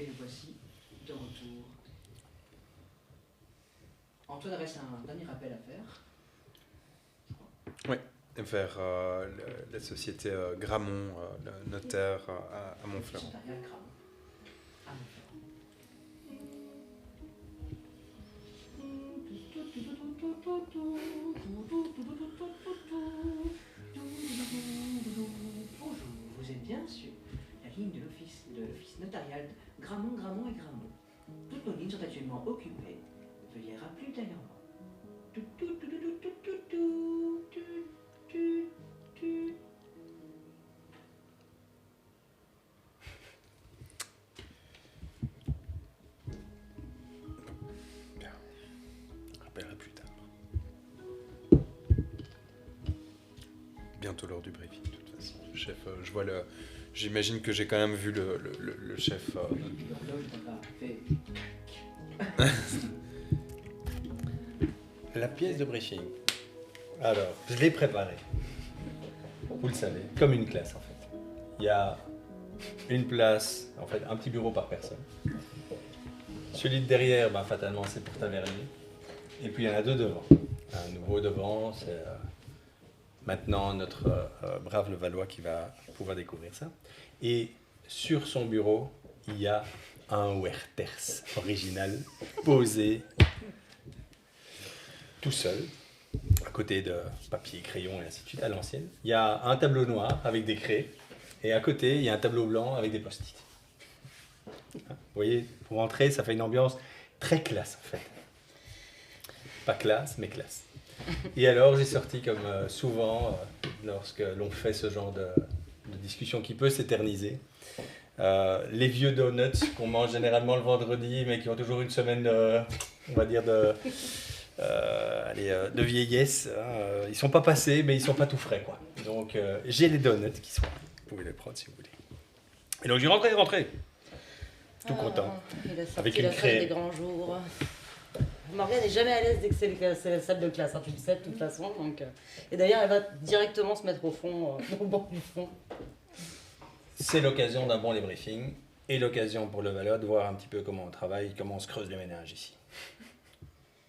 Et nous voici de retour. Antoine reste un dernier appel à faire. Oui, vers la société Gramont, le notaire à Montfleury. Notarial Gramont. À Montfleury. Bonjour, vous êtes bien sur la ligne de l'office notarial Gramont, Gramont et Gramont. Toutes nos lignes sont actuellement occupées. Veuillez rappeler ultérieurement. Bien, je rappellerai plus tard. Bientôt l'heure du briefing, de toute façon. Le chef, je vois le... J'imagine que j'ai quand même vu le chef... L'horloge n'a pas fait. La pièce de briefing. Alors, je l'ai préparée. Vous le savez, comme une classe en fait. Il y a une place, en fait, un petit bureau par personne. Celui de derrière, ben, fatalement, c'est pour tavernier. Et puis il y en a deux devant. Un nouveau devant, c'est maintenant notre brave Levallois qui va pouvoir découvrir ça. Et sur son bureau, il y a un Werther's original posé tout seul, à côté de papier, crayon et ainsi de suite, à l'ancienne. Il y a un tableau noir avec des craies, et à côté, il y a un tableau blanc avec des post-it. Vous voyez, pour entrer, ça fait une ambiance très classe, en fait. Pas classe, mais classe. Et alors, j'ai sorti, comme souvent, lorsque l'on fait ce genre de discussion qui peut s'éterniser, les vieux donuts qu'on mange généralement le vendredi, mais qui ont toujours une semaine, on va dire, de vieillesse. Ils sont pas passés, mais ils sont pas tout frais, quoi. Donc, j'ai les donuts qui sont là. Vous pouvez les prendre si vous voulez. Et donc, j'ai rentré. Tout content. Il a sorti Avec une la salle craie. des grands jours. Morgane n'est jamais à l'aise dès que c'est la salle de classe, hein, tu le sais de toute façon. Donc, et d'ailleurs, elle va directement se mettre au fond, au bord du fond. C'est l'occasion d'un bon débriefing et l'occasion pour Levallois de voir un petit peu comment on travaille, comment on se creuse les méninges ici.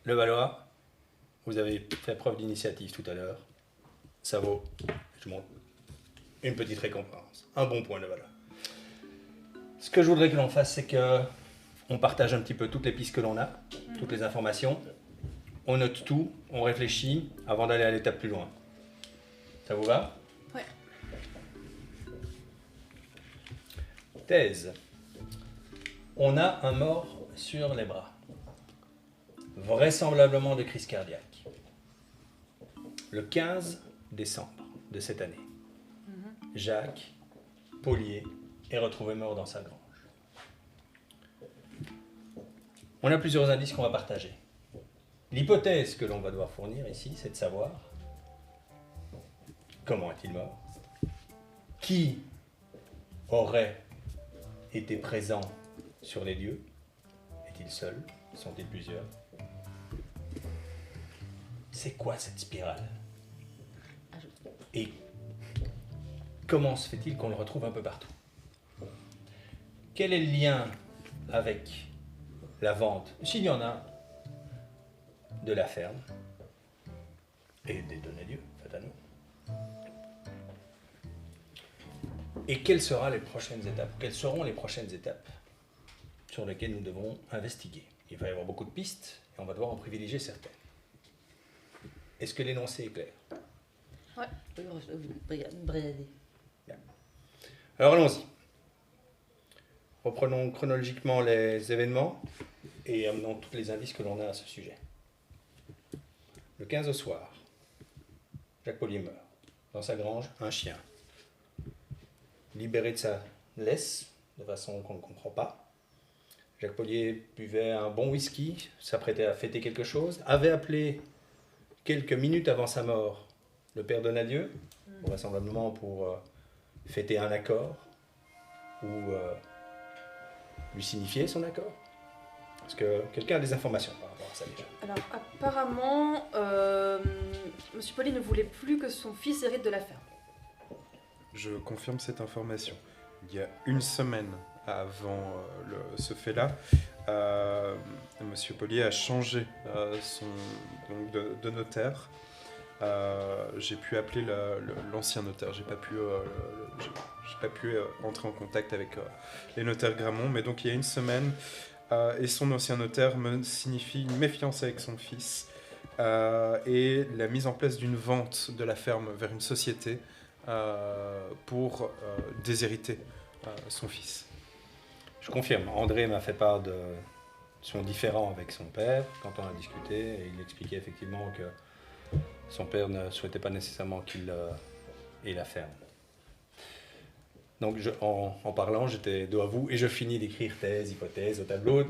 Levallois, vous avez fait preuve d'initiative tout à l'heure. Ça vaut, je montre, une petite récompense. Un bon point, Levallois. Ce que je voudrais que l'on fasse, c'est que on partage un petit peu toutes les pistes que l'on a, toutes les informations. On note tout, on réfléchit avant d'aller à l'étape plus loin. Ça vous va ? Ouais. Thèse. On a un mort sur les bras. Vraisemblablement de crise cardiaque. Le 15 décembre de cette année, Jacques Paulier est retrouvé mort dans sa grange. On a plusieurs indices qu'on va partager. L'hypothèse que l'on va devoir fournir ici, c'est de savoir comment est-il mort, qui aurait été présent sur les lieux, est-il seul, sont-ils plusieurs, c'est quoi cette spirale et comment se fait-il qu'on le retrouve un peu partout? Quel est le lien avec la vente, s'il y en a, de la ferme et des Donadieu, fatalement. Et quelles seront les prochaines étapes sur lesquelles nous devrons investiguer? Il va y avoir beaucoup de pistes et on va devoir en privilégier certaines. Est-ce que l'énoncé est clair? Ouais, briader. Alors allons-y. Reprenons chronologiquement les événements et amenons tous les indices que l'on a à ce sujet. Le 15 au soir, Jacques Paulier meurt. Dans sa grange, un chien. Libéré de sa laisse, de façon qu'on ne comprend pas. Jacques Paulier buvait un bon whisky, s'apprêtait à fêter quelque chose, avait appelé quelques minutes avant sa mort le père Donadieu, vraisemblablement pour fêter un accord ou lui signifier son accord. Est-ce que quelqu'un a des informations par rapport à ça déjà? Alors apparemment, Monsieur Paulier ne voulait plus que son fils hérite de la ferme. Je confirme cette information. Il y a une semaine avant ce fait-là, Monsieur Poli a changé donc de notaire. J'ai pu appeler l'ancien notaire. J'ai pas pu entrer en contact avec les notaires Gramont, mais donc il y a une semaine, et son ancien notaire me signifie une méfiance avec son fils et la mise en place d'une vente de la ferme vers une société pour déshériter son fils. Je confirme, André m'a fait part de son différend avec son père quand on a discuté, et il expliquait effectivement que son père ne souhaitait pas nécessairement qu'il ait la ferme. Donc en parlant, j'étais dos à vous et je finis d'écrire thèse, hypothèse au tableau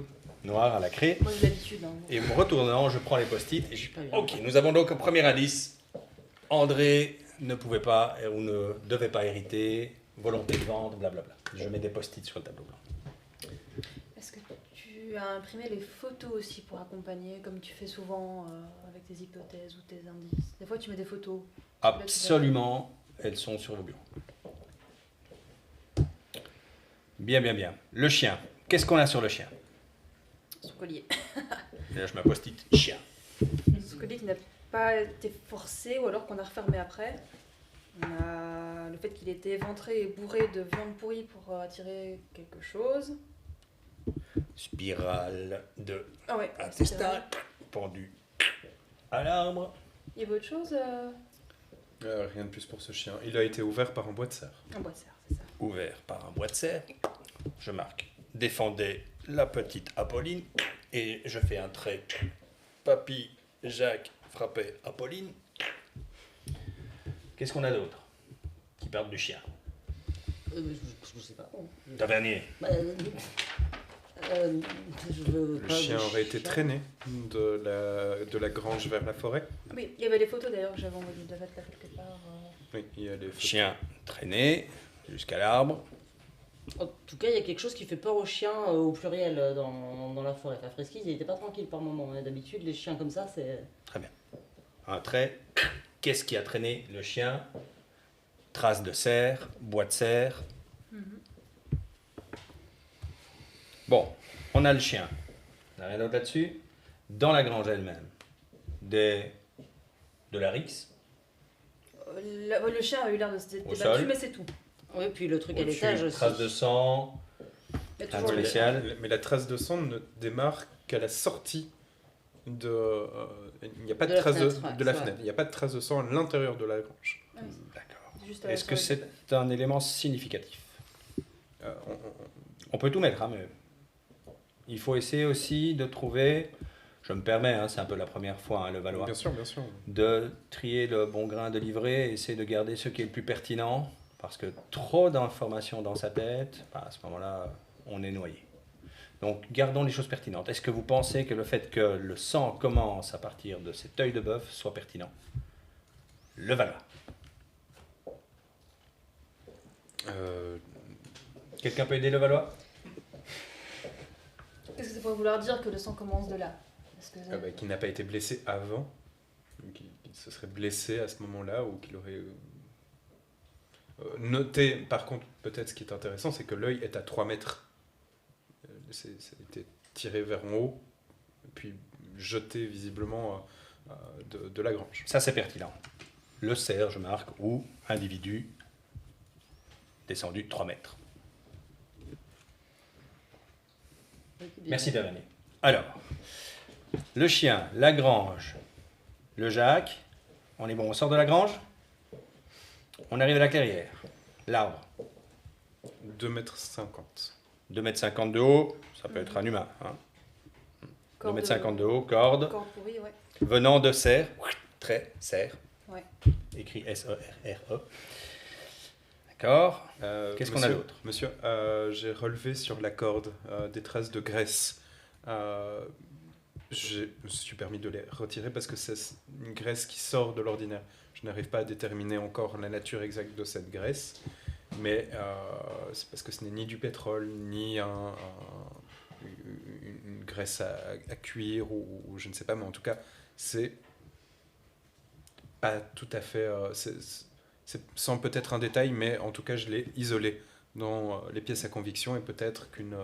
noir à la craie. Moi j'ai l'habitude. Hein. Et me retournant, je prends les post-it et je dis ok, nous avons donc un premier indice. André ne pouvait pas ou ne devait pas hériter, volonté de vendre, blablabla. Je mets des post-it sur le tableau blanc. Est-ce que tu as imprimé les photos aussi pour accompagner, comme tu fais souvent avec tes hypothèses ou tes indices? Des fois tu mets des photos. Absolument, elles sont sur vos bureaux. Bien, bien, bien. Le chien. Qu'est-ce qu'on a sur le chien? Son collier. Et là, je mets post-it chien. Son collier qui n'a pas été forcé ou alors qu'on a refermé après. On a le fait qu'il était éventré et bourré de viande pourrie pour attirer quelque chose. Spirale de Ah ouais, intestin pendu à l'arbre. Il y avait autre chose Rien de plus pour ce chien. Il a été ouvert par un bois de serre. Un bois de serre, c'est ça. Ouvert par un bois de serre. Je marque défendait la petite Apolline et je fais un trait. Papy Jacques frappait Apolline. Qu'est-ce qu'on a d'autre qui parle du chien? Je sais pas. Tavernier. Le chien aurait été traîné de la grange vers la forêt. Oui, il y avait les photos d'ailleurs que j'avais envoyées de mettre là quelque part. Oui, il y a les photos. Chien traîné jusqu'à l'arbre. En tout cas, il y a quelque chose qui fait peur aux chiens au pluriel dans la forêt. Enfin, Fresquis, il était pas tranquille par moment. D'habitude, les chiens comme ça, c'est. Très bien. Un trait. Qu'est-ce qui a traîné le chien? Traces de cerf, bois de cerf. Bon, on a le chien. On n'a rien d'autre là-dessus. Dans la grange elle-même, de la rixe. Le chien a eu l'air de se Au débattu, sol. mais c'est tout. Oui, puis le truc à Au-dessus, l'étage aussi. traces de sang. Il y a Un toujours le- spécial. Mais la trace de sang ne démarre qu'à la sortie de. Il n'y a pas de, De la trace fenêtre, ouais, de la c'est fenêtre. Il n'y a pas de trace de sang à l'intérieur de la grange. Ah oui, D'accord. c'est juste à la Est-ce que forêt. c'est un élément significatif? Euh, on- On peut tout mettre, hein, mais il faut essayer aussi de trouver, je me permets, hein, c'est un peu la première fois, hein, le Valois, Bien sûr, bien sûr. de trier le bon grain de livret et essayer de garder ce qui est le plus pertinent, parce que trop d'informations dans sa tête, bah, à ce moment-là, on est noyé. Donc gardons les choses pertinentes. Est-ce que vous pensez que le fait que le sang commence à partir de cet œil de bœuf soit pertinent? Le Valois. Quelqu'un peut aider le Valois? Qu'est-ce que ça pourrait vouloir dire que le sang commence de là? Parce que Qui n'a pas été blessé avant, qui se serait blessé à ce moment-là, ou qu'il aurait noté. Par contre, peut-être ce qui est intéressant, c'est que l'œil est à 3 mètres. Ça a été tiré vers en haut, puis jeté visiblement de la grange. Ça, c'est pertinent. Le cerf, je marque, ou individu descendu de 3 mètres. Merci Tavernier. Alors, le chien, la grange, le Jacques. On est bon, on sort de la grange. On arrive à la clairière. L'arbre, 2,50 m. 2,50 m de haut, ça peut être un humain. Hein. 2,50 m de haut, corde. Corde pourrie, ouais. Venant de cerf, trait, cerf. Ouais. Écrit S-E-R-R-E. D'accord. Qu'est-ce qu'on a d'autre? Monsieur, j'ai relevé sur la corde des traces de graisse. Je me suis permis de les retirer parce que c'est une graisse qui sort de l'ordinaire. Je n'arrive pas à déterminer encore la nature exacte de cette graisse, mais c'est parce que ce n'est ni du pétrole, ni une graisse à cuire, ou je ne sais pas, mais en tout cas, c'est pas tout à fait... c'est sans peut-être un détail, mais en tout cas, je l'ai isolé dans les pièces à conviction et peut-être qu'une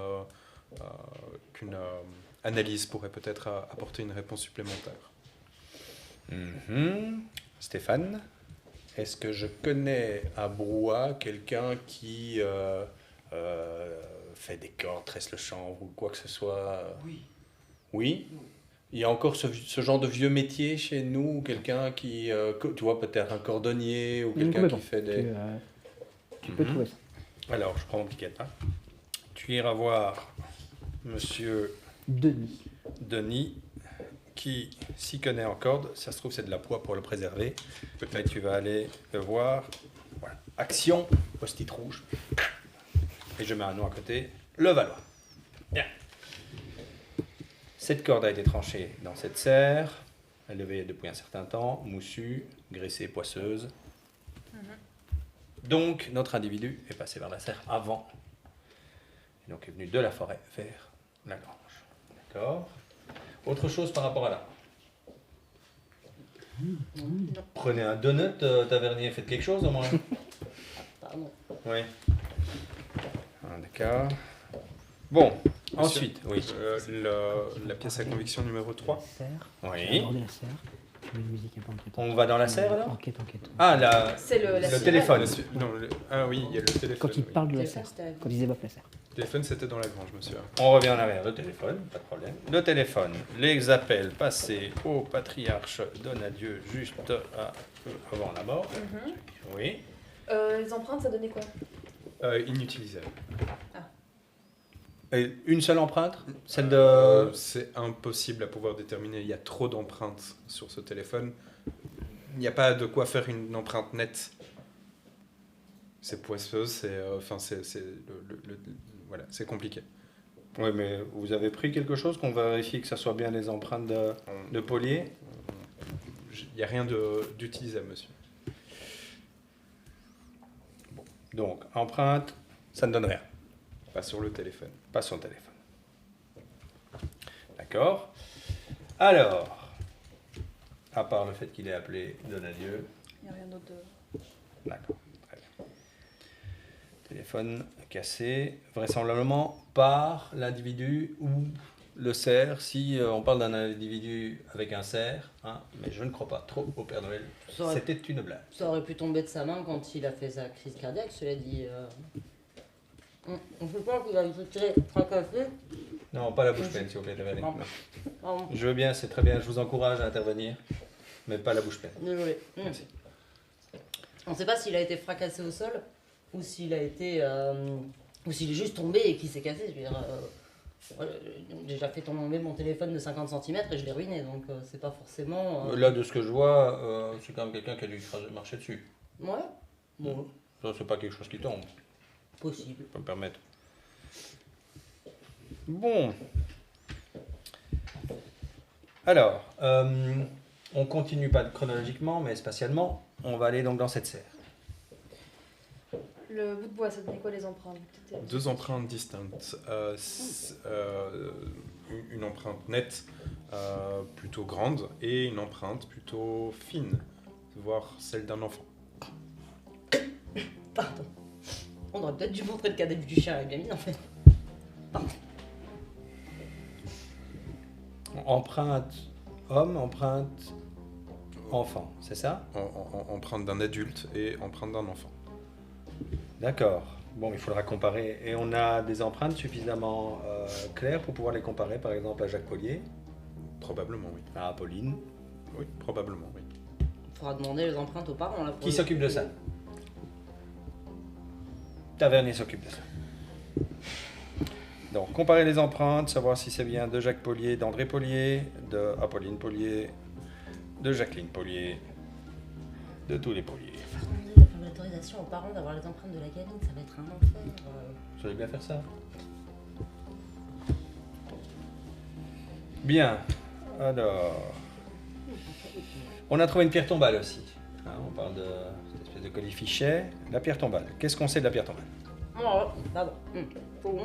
analyse pourrait peut-être apporter une réponse supplémentaire. Stéphane, est-ce que je connais à Brouhaha quelqu'un qui fait des cordes, tresse le chanvre ou quoi que ce soit? Oui. Oui? Il y a encore ce genre de vieux métier chez nous, quelqu'un qui, tu vois, peut-être un cordonnier ou quelqu'un qui fait des... Tu peux trouver ça. Alors, je prends mon petit calepin. Tu iras voir Monsieur Denis, qui s'y connaît en corde. Ça se trouve, c'est de la poix pour le préserver. Peut-être tu vas aller le voir. Voilà. Action, post-it rouge. Et je mets un nom à côté. Le Valois. Bien. Cette corde a été tranchée dans cette serre. Elle devait être depuis un certain temps, moussue, graissée, poisseuse. Donc, notre individu est passé vers la serre avant. Et donc, est venu de la forêt vers la grange. D'accord. Autre chose par rapport à là. Prenez un donut, tavernier, faites quelque chose au moins. Pardon. Oui. D'accord. Bon, ensuite, oui. La pièce à conviction numéro 3. Oui. Aborder la serre. Tu veux une musique un peu enquête. On va dans la serre alors? Enquête. Ah, C'est la le sirène. téléphone. Ah oui, il y a le téléphone. Quand il oui. parle de la Téléphone, serre. c'était- Quand ils évoquent la serre. Le téléphone, c'était dans la grange, monsieur. On revient en arrière. Le téléphone, pas de problème. Le téléphone. Les appels passés au patriarche Donadieu juste avant la mort. Oui. Les empreintes, ça donnait quoi? Inutilisable. Et une seule empreinte? Celle de... C'est impossible à pouvoir déterminer. Il y a trop d'empreintes sur ce téléphone. Il n'y a pas de quoi faire une empreinte nette. C'est poisseux, voilà, c'est compliqué. Oui, mais vous avez pris quelque chose qu'on vérifie que ça soit bien les empreintes de Polier? Il n'y a rien d'utilisable, monsieur. Donc, empreinte, ça ne donne rien. Pas sur le téléphone. Pas sur le téléphone. D'accord. Alors, à part le fait qu'il ait appelé Donadieu, Il n'y a rien d'autre de... d'accord, très bien. Téléphone cassé, vraisemblablement par l'individu ou le cerf, si on parle d'un individu avec un cerf, hein, mais je ne crois pas trop au Père Noël. Ça aurait- C'était une blague. Ça aurait pu tomber de sa main quand il a fait sa crise cardiaque, cela dit. On peut pas qu'il a été fracassé. Non, pas la bouche pleine, s'il vous plaît, Tavernier. Non. Non. Pardon, Je veux bien, c'est très bien, je vous encourage à intervenir, mais pas la bouche pleine. désolé. Merci. On ne sait pas s'il a été fracassé au sol ou s'il a été. Ou s'il est juste tombé et qu'il s'est cassé. Je veux dire, j'ai déjà fait tomber mon téléphone de 50 cm et je l'ai ruiné, donc c'est pas forcément. Là, de ce que je vois, c'est quand même quelqu'un qui a dû marcher dessus. Ouais, bon, Ça, c'est pas quelque chose qui tombe, possible. je peux me permettre. Bon. Alors, on continue pas chronologiquement, mais spatialement. On va aller donc dans cette serre. Le bout de bois, ça donnait quoi les empreintes? Peut-être- Deux empreintes distinctes. Une empreinte nette, plutôt grande, et une empreinte plutôt fine, voire celle d'un enfant. Pardon. On aurait peut-être dû montrer le cadet du chien à la gamine en fait. Empreinte homme, empreinte enfant, c'est ça? Empreinte d'un adulte et empreinte d'un enfant. D'accord. Bon, il faudra comparer. Et on a des empreintes suffisamment claires pour pouvoir les comparer, par exemple à Jacques Polier, Probablement, oui. à Apolline. Oui, probablement, oui. Il faudra demander les empreintes aux parents là. pour Qui le- s'occupe de ça? Tavernier s'occupe de ça. Donc, comparer les empreintes, savoir si c'est bien de Jacques Polier, d'André Polier, de Apolline Polier, de Jacqueline Polier, de tous les Poliers. Il faut l'autorisation aux parents d'avoir les empreintes de la gamine, ça va être un enfer. Vous allez bien faire ça? Bien. Alors, on a trouvé une pierre tombale aussi. Hein, on parle de cette espèce de colifichet. La pierre tombale. Qu'est-ce qu'on sait de la pierre tombale? Oh, pardon. Bon.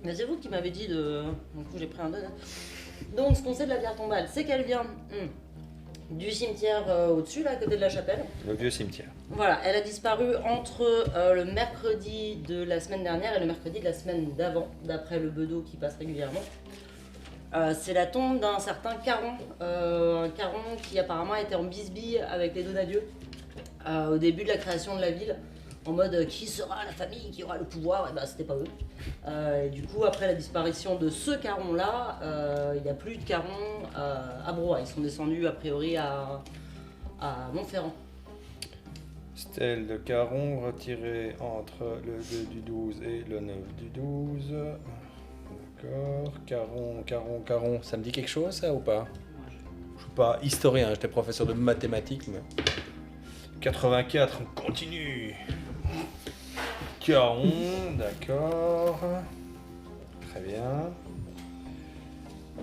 Mais c'est vous qui m'avez dit de. Du coup, j'ai pris un donut. Donc, ce qu'on sait de la pierre tombale, c'est qu'elle vient du cimetière au-dessus, là, à côté de la chapelle. Le vieux cimetière. Voilà, elle a disparu entre le mercredi de la semaine dernière et le mercredi de la semaine d'avant, d'après le bedeau qui passe régulièrement. C'est la tombe d'un certain Caron, un Caron qui apparemment était en bisbille avec les Donadieu au début de la création de la ville, en mode qui sera la famille qui aura le pouvoir, et ben c'était pas eux. Et du coup, après la disparition de ce Caron-là, il n'y a plus de Caron à Broye. Ils sont descendus a priori à Montferrand. Stèle de Caron retirée entre le 2 du 12 et le 9 du 12. D'accord. Caron. Ça me dit quelque chose, ça, ou pas? Je suis pas historien, j'étais professeur de mathématiques, mais... 84, on continue. Caron, d'accord. Très bien.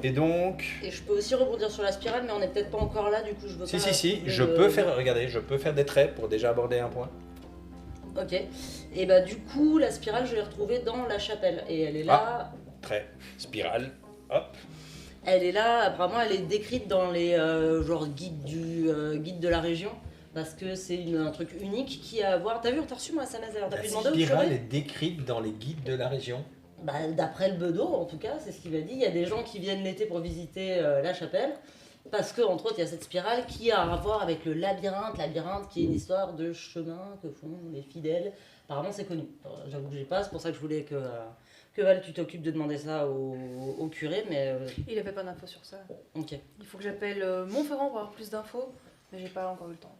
Et donc... Et je peux aussi rebondir sur la spirale, mais on n'est peut-être pas encore là, du coup je veux pas... Si, je peux faire, regardez, je peux faire des traits pour déjà aborder un point. Ok. Et bah du coup, la spirale, je l'ai retrouvée dans la chapelle. Et elle est là... Trait, spirale, hop. Elle est là, apparemment, elle est décrite dans les genre guides de la région. Parce que c'est un truc unique qui a à voir... T'as vu, on t'a reçu moi SMS, alors t'as pu La demander au spirale curé est décrite dans les guides de la région. Bah, d'après le bedeau, en tout cas, c'est ce qu'il m'a dit. Il y a des gens qui viennent l'été pour visiter la chapelle. Parce que, entre autres, il y a cette spirale qui a à voir avec le labyrinthe. Labyrinthe qui est une histoire de chemin que font les fidèles. Apparemment, c'est connu. J'avoue que j'ai pas, c'est pour ça que je voulais que Val, tu t'occupes de demander ça au curé. Mais Il avait pas d'infos sur ça. ok. Il faut que j'appelle Montferrand pour avoir plus d'infos, mais j'ai pas encore eu le temps.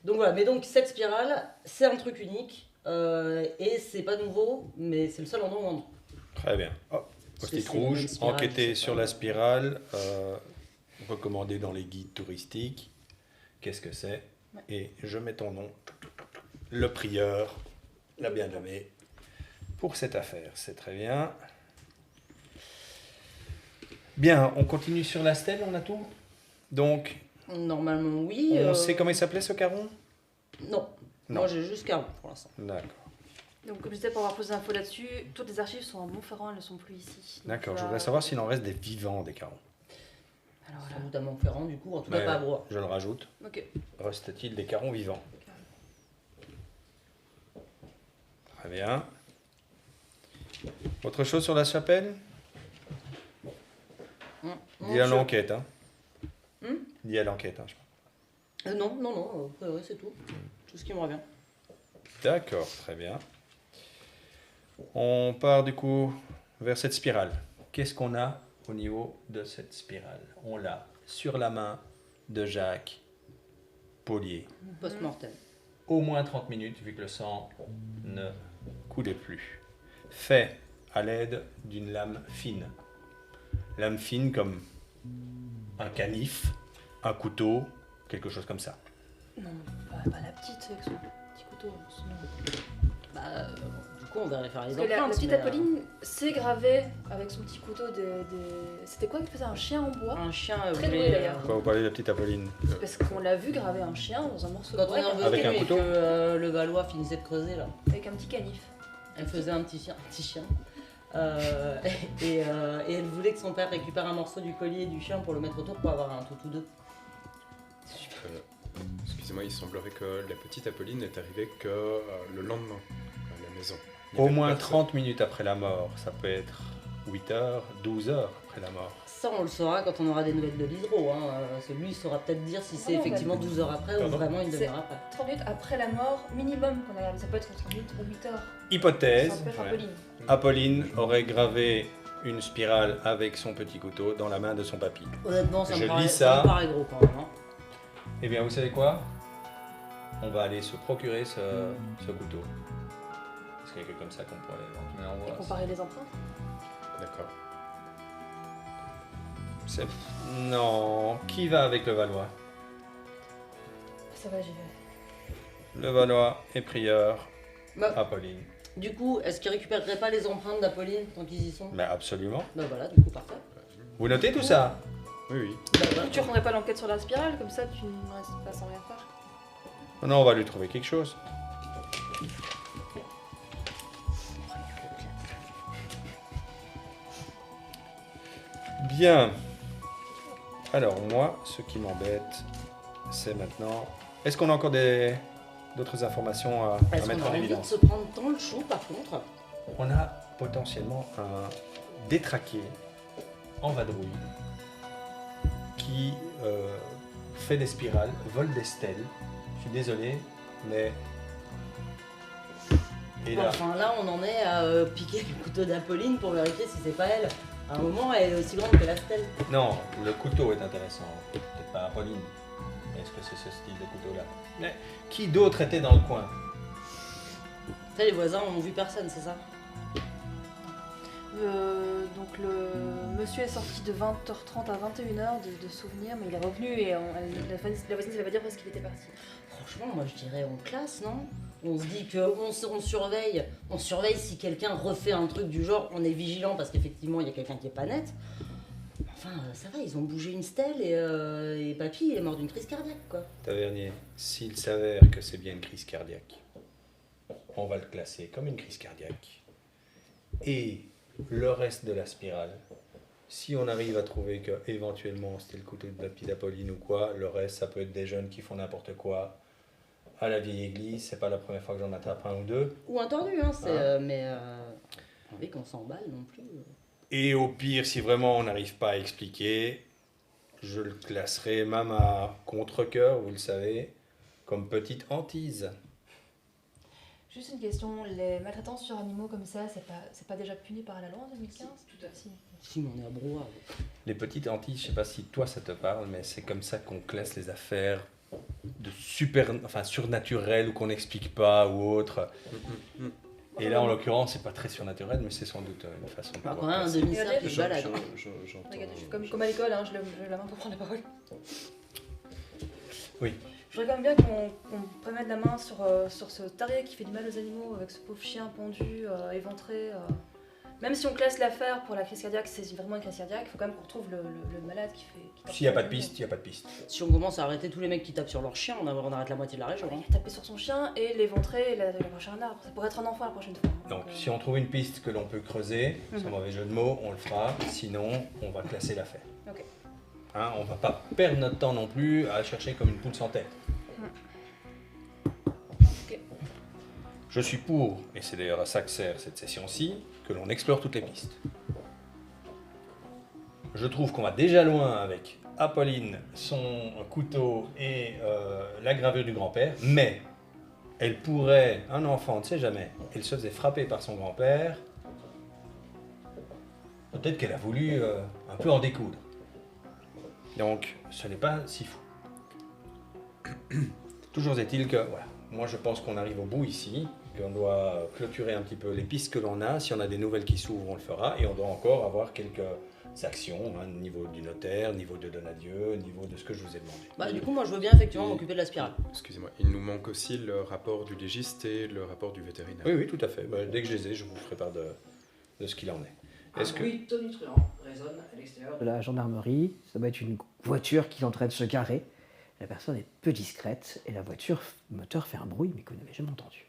Donc voilà, mais donc cette spirale, c'est un truc unique. Et c'est pas nouveau, mais c'est le seul endroit où on en trouve. Très bien. Hop, post-it C'est une rouge, spirale, enquêter c'est sur pas- la spirale, recommandé dans les guides touristiques. Qu'est-ce que c'est? Ouais. Et je mets ton nom, le prieur, l'a bien nommé, pour cette affaire. C'est très bien. Bien, on continue sur la stèle, on a tout? Donc, Normalement, oui. on sait comment il s'appelait ce caron? Non. Non. Moi, j'ai juste 40 pour l'instant. D'accord. Donc, comme je disais, pour avoir plus d'infos là-dessus, toutes les archives sont à Montferrand, elles ne sont plus ici. Donc, D'accord, je là, voudrais savoir s'il en reste des vivants des carons. Alors Sans là. doute à Montferrand, du coup, en tout cas Mais pas à Broye. je le rajoute. Ok. Reste-t-il des carons vivants? Très bien. Autre chose sur la chapelle? Dit à l'enquête, hein? Dit à l'enquête, hein, je pense. Non, c'est tout. Tout ce qui me revient. D'accord, très bien. On part du coup vers cette spirale. Qu'est-ce qu'on a au niveau de cette spirale? On l'a sur la main de Jacques Paulier. Post-mortem. Au moins 30 minutes, vu que le sang ne coulait plus. Fait à l'aide d'une lame fine. Lame fine comme un canif, un couteau, quelque chose comme ça. Non, pas la petite avec son petit couteau. Du coup, on va faire les Parce que la empreintes. petite mais, Apolline s'est gravée avec son petit couteau C'était quoi qui faisait un chien en bois un chien Très voulait, doué, d'ailleurs. Pourquoi vous parlez de la petite Apolline? Parce qu'on l'a vu graver un chien dans un morceau Quand de on bois est revenu Avec un et couteau que le Valois finissait de creuser, là, avec un petit canif. elle faisait un petit chien. Et elle voulait que son père récupère un morceau du collier du chien pour le mettre autour pour avoir un toutou d'eux. Excusez-moi, il semblerait que la petite Apolline n'est arrivée que le lendemain à la maison. Il y Au avait moins personne. 30 minutes après la mort. Ça peut être 8 heures, 12 heures après la mort. Ça, on le saura quand on aura des nouvelles de l'hydro. Hein. Parce que lui, il saura peut-être dire si c'est Non, effectivement 12 heures après ou Pardon vraiment une C'est- demi-heure après. 30 minutes après la mort, minimum qu'on a regardé. Ça peut être 30 minutes ou 8 heures. Hypothèse, Ça s'appelle ouais. Apolline. Apolline aurait gravé une spirale avec son petit couteau dans la main de son papy. Honnêtement, ça Je me paraît, lis ça ça. me paraît gros quand même. Hein. Eh bien, vous savez quoi? On va aller se procurer ce couteau. Parce qu'il y a que comme ça qu'on pourrait éventuellement Et voir. comparer les empreintes. D'accord. Non, qui va avec le Valois? Ça va, j'y vais. Le Valois est prieur. Bah, Apolline. du coup, est-ce qu'ils récupéreraient pas les empreintes d'Apolline tant qu'ils y sont? Mais absolument. Bah voilà, du coup, parfait. Vous notez tout ça? Oui, oui. Bah, voilà. Tu reprendrais pas l'enquête sur la spirale, comme ça tu ne restes pas sans rien faire. Non, on va lui trouver quelque chose. Bien. Alors moi, ce qui m'embête, c'est maintenant... Est-ce qu'on a encore d'autres informations à Est-ce mettre qu'on a en envie de évidence? se prendre dans le chou par contre? On a potentiellement un détraqué en vadrouille qui fait des spirales, vole des stèles. Je suis désolé, mais... Et là, Enfin là on en est à piquer le couteau d'Apolline pour vérifier si c'est pas elle. À un moment elle est aussi grande que la stèle. non, le couteau est intéressant. Peut-être pas Apolline. Mais est-ce que c'est ce style de couteau-là? Mais qui d'autre était dans le coin? Tu sais les voisins ont vu personne, c'est ça? Donc le monsieur est sorti de 20h30 à 21h de souvenirs, mais il est revenu et la voisine ne savait pas dire parce qu'il était parti. Franchement moi je dirais on classe, non? On se dit qu'on surveille si quelqu'un refait un truc du genre, on est vigilant parce qu'effectivement il y a quelqu'un qui est pas net. Enfin ça va, ils ont bougé une stèle et Papy il est mort d'une crise cardiaque quoi. Tavernier, s'il s'avère que c'est bien une crise cardiaque, on va le classer comme une crise cardiaque. Et le reste de la spirale, si on arrive à trouver que éventuellement c'était le couteau de Papy d'Apolline ou quoi, le reste ça peut être des jeunes qui font n'importe quoi à la vieille église, c'est pas la première fois que j'en attrape un ou deux. Ou un tordu hein, c'est mais envie qu'on s'emballe non plus. Et au pire, si vraiment on n'arrive pas à expliquer, je le classerai même à contre-cœur, vous le savez, comme petite hantise. Juste une question, les maltraitances sur animaux comme ça, c'est pas déjà puni par la loi en 2015? Tout à fait. Si mais on est à brouhaha. Les petites hantises, je sais pas si toi ça te parle, mais c'est comme ça qu'on classe les affaires de surnaturelles ou qu'on n'explique pas ou autre. Et là, en l'occurrence, c'est pas très surnaturel, mais c'est sans doute une façon de Quand pouvoir même un classer. demi-cercle qui se balade. J'entends. Regardez, je suis comme à l'école, hein, je lève la main pour prendre la parole. Oui. Je voudrais quand même bien qu'on prenne la main sur ce taré qui fait du mal aux animaux, avec ce pauvre chien pendu, éventré. Même si on classe l'affaire pour la crise cardiaque, c'est vraiment une crise cardiaque, il faut quand même qu'on retrouve le malade qui fait... S'il n'y a pas de piste, il n'y a pas de piste. Si on commence à arrêter tous les mecs qui tapent sur leur chien, on arrête la moitié de la région. Il a tapé sur son chien et l'éventré et la prochain arbre. Ça pourrait être un enfant la prochaine fois. Donc, si on trouve une piste que l'on peut creuser, sans mauvais jeu de mots, on le fera. Sinon, on va classer l'affaire. Ok. Hein, on va pas perdre notre temps non plus à chercher comme une poule sans tête. Ok. Je suis pour, et c'est d'ailleurs à ça que sert cette session-ci, que l'on explore toutes les pistes. Je trouve qu'on va déjà loin avec Apolline, son couteau et la gravure du grand-père, mais elle pourrait, un enfant, on ne sait jamais, elle se faisait frapper par son grand-père, peut-être qu'elle a voulu un peu en découdre. Donc, ce n'est pas si fou. Toujours est-il que, voilà, moi je pense qu'on arrive au bout ici, qu'on doit clôturer un petit peu les pistes que l'on a. Si on a des nouvelles qui s'ouvrent, on le fera. Et on doit encore avoir quelques actions, au niveau du notaire, niveau de Donadieu, niveau de ce que je vous ai demandé. Bah, du coup, moi je veux bien effectivement m'occuper de la spirale. Excusez-moi, il nous manque aussi le rapport du légiste et le rapport du vétérinaire. Oui, oui, tout à fait. Bah, dès que je les ai, je vous ferai part de ce qu'il en est. Un bruit tonitruant résonne à l'extérieur De la gendarmerie, ça doit être une voiture qui est en train de se garer. La personne est peu discrète et la voiture, le moteur fait un bruit mais qu'on n'avait jamais entendu.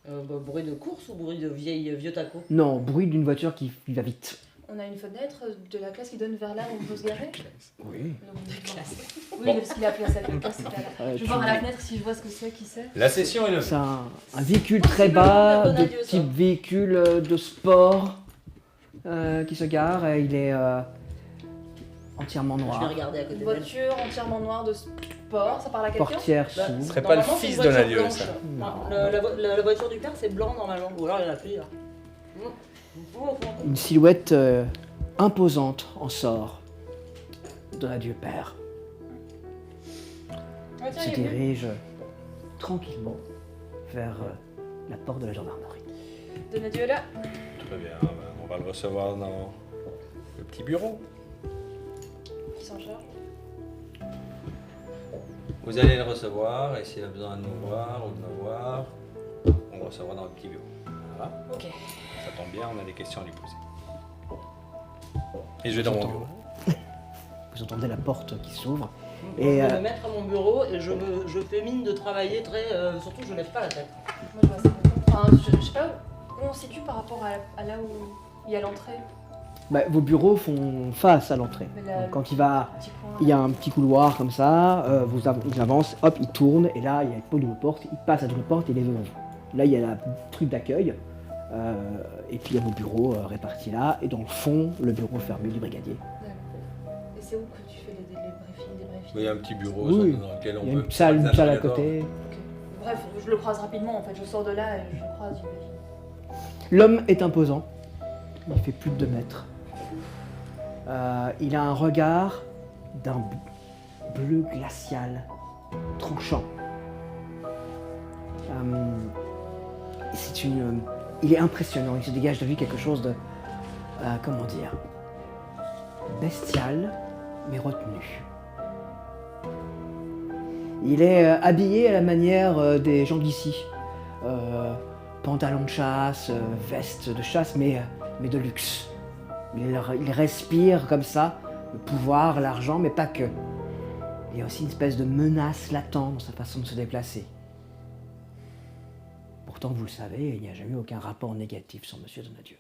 Bruit de course ou bruit de vieux taco? Non, bruit d'une voiture qui va vite. On a une fenêtre de la classe qui donne vers là où on peut se garer. Oui. Oui, parce qu'il a appelé ça la classe. Je vais voir à la fenêtre si je vois ce que c'est, qui c'est. La session est levée. C'est un véhicule très bas, de type véhicule de sport qui se gare. Et il est entièrement Je vais noir. regarder à Une côté d'elle. voiture entièrement noire de sport, ça parle à quelqu'un? Portière Bah, s'ouvre. Ce serait pas le Normalement, c'est fils une voiture Donadieu, blanche. ça. Non. La voiture du père c'est blanc normalement, ou alors il y en a plusieurs. Une silhouette imposante en sort. Donadieu père Ouais, tiens, se il est venu. dirige tranquillement vers la porte de la gendarmerie. Donadieu est là. Très bien, ben, on va le recevoir dans le petit bureau. Qui s'en charge? Vous allez le recevoir, et s'il a besoin de nous voir ou de me voir, on le recevra dans le petit bureau. Voilà. Ok. Ça tombe bien, on a des questions à lui poser. Et je vais dans mon bureau. Vous entendez la porte qui s'ouvre. Je Et vais me mettre à mon bureau et je fais mine de travailler très. Surtout, je lève pas la tête. Moi je vois ça. Enfin, je sais pas où on se situe par rapport à là où il y a l'entrée. Vos bureaux font face à l'entrée. Mais là, Donc, quand il va, Petit coin, il y a un petit couloir comme ça, il avance, hop, il tourne, et là, il y a une double porte, il passe à la double porte, et il est devant vous. Là, il y a la truc d'accueil, et puis il y a vos bureaux répartis là, et dans le fond, le bureau fermé du brigadier. D'accord. Et c'est où que tu fais les briefings, Il y a un petit bureau Oui. dans lequel on Il y a peut... une salle à interrogatoires. côté. Ok. Bref, je le croise rapidement en fait, je sors de là et je le croise, j'imagine. L'homme est imposant, il fait plus de 2 mètres. Il a un regard d'un bleu glacial, tranchant. Il est impressionnant, il se dégage de lui quelque chose de, comment dire, bestial, mais retenu. Il est habillé à la manière des gens d'ici. Pantalon de chasse, veste de chasse, mais de luxe. Il respire comme ça, le pouvoir, l'argent, mais pas que. Il y a aussi une espèce de menace latente dans sa façon de se déplacer. Pourtant, vous le savez, il n'y a jamais eu aucun rapport négatif sur Monsieur Donadieu.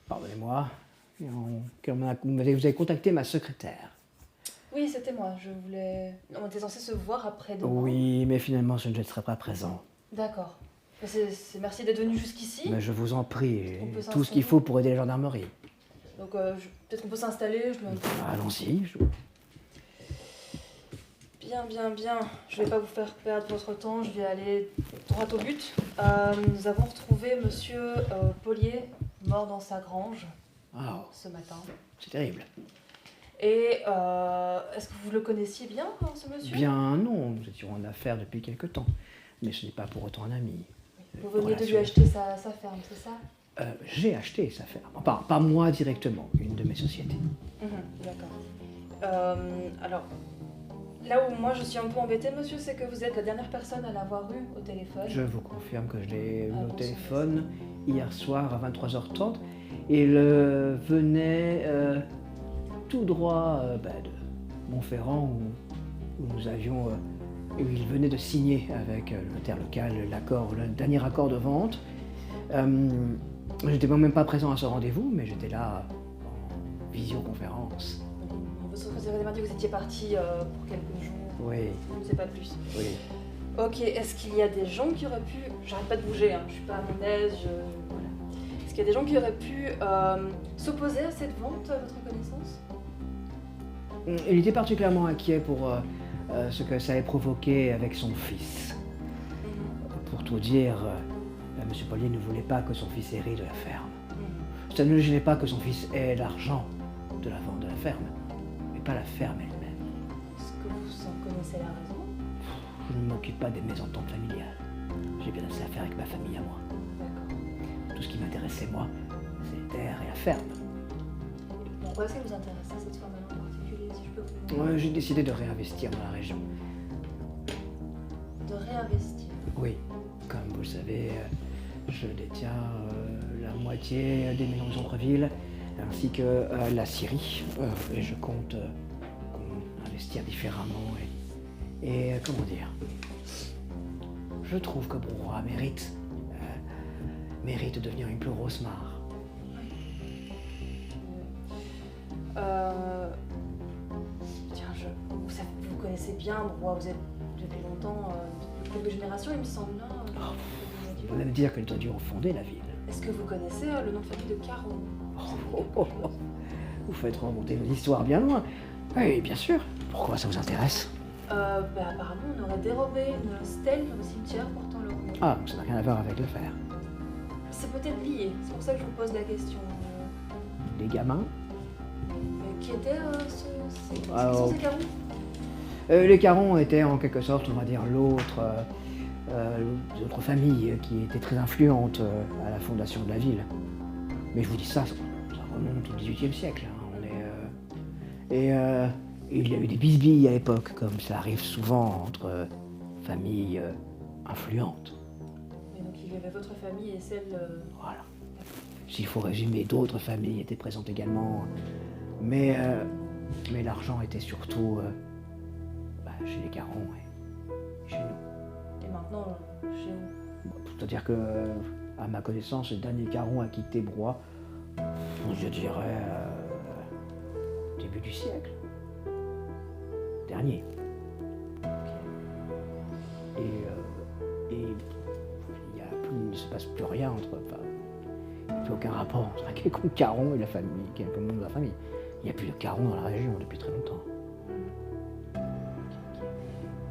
Pardonnez-moi, vous avez contacté ma secrétaire. Oui, c'était moi, je voulais... On était censé se voir après demain. Oui, mais finalement, je ne serai pas présent. D'accord. Merci d'être venu jusqu'ici. Mais je vous en prie, On peut tout ce s'installer. qu'il faut pour aider la gendarmerie. Donc peut-être qu'on peut s'installer. Allons-y. Bien. Je vais pas vous faire perdre votre temps, je vais aller droit au but. Nous avons retrouvé Monsieur Paulier mort dans sa grange Oh, ce matin. c'est terrible. Et est-ce que vous le connaissiez bien, ce monsieur? Bien non, nous étions en affaires depuis quelque temps. Mais ce n'est pas pour autant un ami. Vous veniez de lui Relation. acheter sa ferme, c'est ça? J'ai acheté sa ferme. Enfin, pas moi directement, une de mes sociétés. D'accord. Alors, là où moi je suis un peu embêtée, monsieur, c'est que vous êtes la dernière personne à l'avoir eu au téléphone. Je vous confirme que je l'ai eu Ah, au bon, téléphone hier soir à 23h30. Il venait tout droit de Montferrand où nous avions... où il venait de signer avec le notaire local le dernier accord de vente. Je n'étais même pas présent à ce rendez-vous, mais j'étais là en visioconférence. Votre secrétaire m'a dit que vous étiez parti pour quelques jours. Oui, Je ne sais pas plus. oui. Ok, est-ce qu'il y a des gens qui auraient pu... J'arrête pas de bouger, hein, je suis pas à mon aise, voilà. Est-ce qu'il y a des gens qui auraient pu s'opposer à cette vente, à votre connaissance? Il était particulièrement inquiet pour ce que ça avait provoqué avec son fils. Pour tout dire, M. Paulier ne voulait pas que son fils hérite de la ferme. Ça ne le gênait pas que son fils ait l'argent de la vente de la ferme, mais pas la ferme elle-même. Est-ce que vous en connaissez la raison? Je ne m'occupe pas des mésententes familiales. J'ai bien assez à faire avec ma famille à moi. D'accord. Tout ce qui m'intéressait, moi, c'est les terres et la ferme. Pourquoi est-ce que vous intéressez cette ferme en particulier, si je peux vous demander? J'ai décidé de réinvestir dans la région. De réinvestir. Oui, comme vous le savez, je détiens la moitié des maisons de centre-ville, ainsi que la Syrie, et je compte investir différemment. Et comment dire, je trouve que Brouhaha mérite de devenir une plus grosse mare. Tiens, vous connaissez bien Brouhaha, vous êtes depuis longtemps, depuis quelques générations, il me semble, là. On peut même dire que les Donadieu ont fondé la ville. Est-ce que vous connaissez le nom de famille de Caron? Vous faites remonter l'histoire bien loin. Oui, bien sûr. Pourquoi ça vous intéresse? Apparemment, on aurait dérobé une stèle au cimetière portant leur nom. Ah, ça n'a rien à voir avec l'affaire. C'est peut-être lié, c'est pour ça que je vous pose la question. Les gamins? Qui était qui Alors, sont ces Carons? Les Carons étaient en quelque sorte, on va dire, l'autre famille qui était très influente à la fondation de la ville. Mais je vous dis ça remonte au XVIIIe siècle. Hein. Il y a eu des bisbilles à l'époque, comme ça arrive souvent entre familles influentes. Mais donc il y avait votre famille et celle... Voilà. S'il faut résumer, d'autres familles étaient présentes également. Mais l'argent était surtout chez les Carons et chez nous. Et maintenant, chez vous. C'est-à-dire que À ma connaissance, le dernier caron à quitter Broye, je dirais début du siècle. Dernier. Et il ne se passe plus rien entre. Enfin, il n'y a plus aucun rapport entre un quelconque caron et la famille, quelques membres de la famille. Il n'y a plus de caron dans la région depuis très longtemps.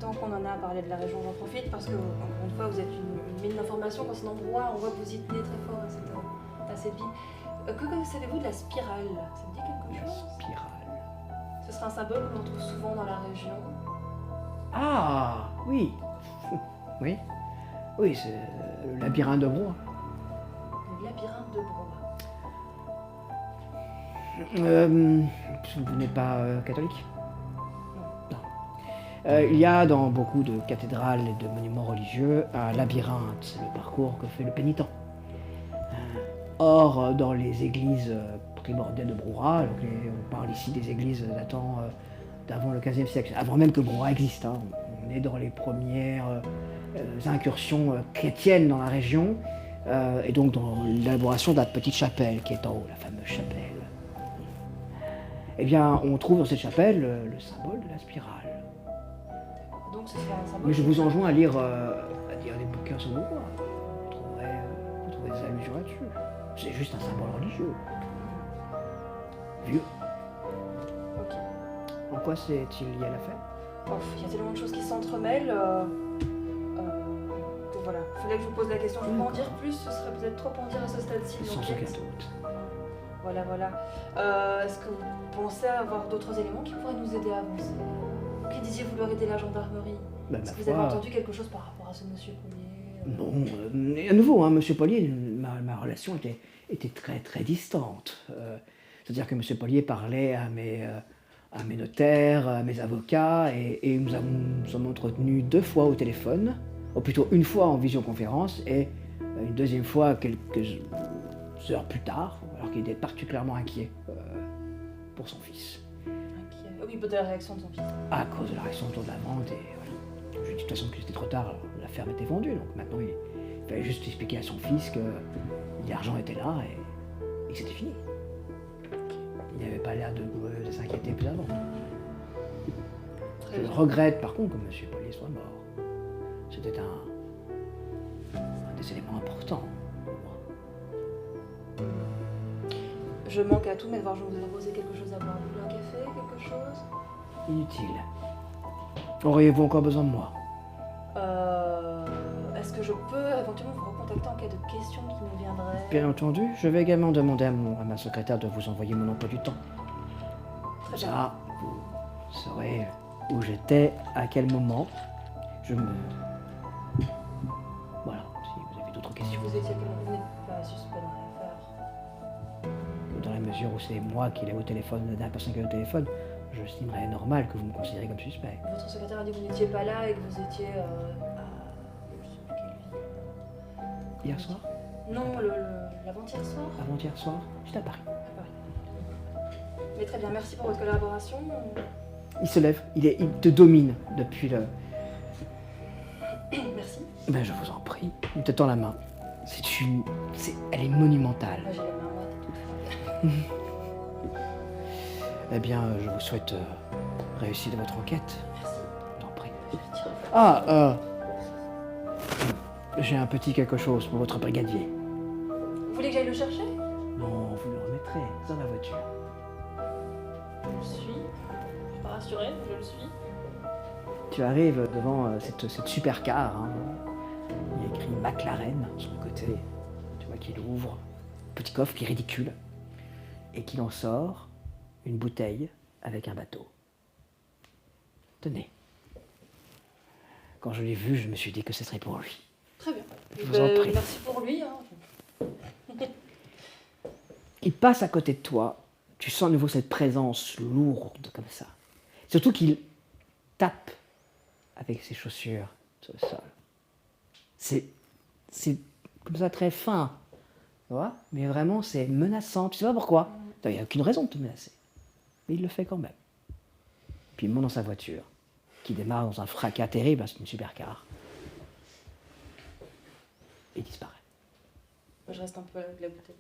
Tant qu'on en a parlé de la région, j'en profite parce que, encore une fois, vous êtes une mine d'informations concernant Broye. On voit que vous y tenez très fort à cette ville. Que savez-vous de la spirale? Ça vous dit quelque chose? Spirale. Ce serait un symbole qu'on trouve souvent dans la région. Ah, oui. Oui. Oui, c'est le labyrinthe de Broye. Le labyrinthe de Broye. Vous n'êtes pas catholique? Non. Il y a dans beaucoup de cathédrales et de monuments religieux un labyrinthe, c'est le parcours que fait le pénitent. Or, dans les églises primordiales de Broye, donc on parle ici des églises datant d'avant le XVe siècle, avant même que Broye existe, hein, on est dans les premières incursions chrétiennes dans la région, et donc dans l'élaboration de la petite chapelle qui est en haut, la fameuse chapelle. Eh bien, on trouve dans cette chapelle le symbole de la spirale. Donc ce serait un symbole. Mais je vous enjoins à lire des bouquins sur Broye. Vous trouverez des allusions là-dessus. C'est juste un symbole religieux. Vieux. Ok. En quoi c'est-il lié à la fête? Il y a tellement de choses qui s'entremêlent. Que voilà. Il fallait que je vous pose la question. Je peux en dire plus, ce serait peut-être trop en dire à ce stade-ci. de Sans l'enquête. aucun doute. Voilà. Est-ce que vous pensez avoir d'autres éléments qui pourraient nous aider à avancer? Qui disiez vouloir aider la gendarmerie? Ben, Est-ce que ma vous avez foi, entendu quelque chose par rapport à ce monsieur Paulier? Non, à nouveau, hein, Monsieur Paulier, ma relation était très très distante. C'est-à-dire que Monsieur Paulier parlait à mes notaires, à mes avocats, et nous sommes entretenus 2 fois au téléphone, ou plutôt une fois en visioconférence, et une deuxième fois quelques heures plus tard, alors qu'il était particulièrement inquiet pour son fils. Oui, peut-être la réaction de son fils. À cause de la réaction autour de la vente, et voilà. Je lui ai dit de toute façon que c'était trop tard, la ferme était vendue, donc maintenant il fallait juste expliquer à son fils que l'argent était là et que c'était fini. Il n'avait pas l'air de s'inquiéter plus avant. Très Je bien. regrette par contre que M. Paulier soit mort. C'était un des éléments importants pour moi. Je manque à tout, mais voir, je vous ai proposé quelque chose à boire. Vous voulez un café, quelque chose? Inutile. Auriez-vous encore besoin de moi? Est-ce que je peux éventuellement vous recontacter en cas de questions qui me viendraient? Bien entendu, je vais également demander à ma secrétaire de vous envoyer mon emploi du temps. Très Comme bien. ça, vous saurez où j'étais, à quel moment. Voilà, si vous avez d'autres Si questions. vous étiez vous n'êtes pas suspect dans l'affaire. Dans la mesure où c'est moi qui l'ai au téléphone, la dernière personne qui est au téléphone, je estimerais normal que vous me considériez comme suspect. Votre secrétaire a dit que vous n'étiez pas là et que vous étiez à... je sais plus quelle ville. Hier soir? Non, l'avant-hier soir. Avant-hier soir? J'étais à Paris. À Paris. Mais très bien, merci pour votre collaboration. Il se lève, il te domine depuis le... Merci. Ben je vous en prie, il te tend la main. Elle est monumentale. Moi, j'ai la main moite toutefois. Eh bien, je vous souhaite réussite de votre enquête. Merci. Je t'en prie. Je vais tirer. Ah, j'ai un petit quelque chose pour votre brigadier. Vous voulez que j'aille le chercher? Non, vous le remettrez dans la voiture. Je le suis. Je suis pas rassurée, mais je le suis. Tu arrives devant cette supercar. Hein. Il y a écrit McLaren sur le côté. Tu vois qu'il ouvre. Petit coffre qui est ridicule. Et qu'il en sort une bouteille avec un bateau. Tenez. Quand je l'ai vu, je me suis dit que ce serait pour lui. Très bien. Je vous en prie. Merci pour lui. Hein. Il passe à côté de toi. Tu sens à nouveau cette présence lourde comme ça. Surtout qu'il tape avec ses chaussures sur le sol. C'est comme ça très fin. Tu vois? Mais vraiment, c'est menaçant. Tu sais pas pourquoi. Il n'y a aucune raison de te menacer. Mais il le fait quand même. Puis il monte dans sa voiture, qui démarre dans un fracas terrible, hein, c'est une supercar. Et disparaît. Enfin, je reste un peu avec la bouteille.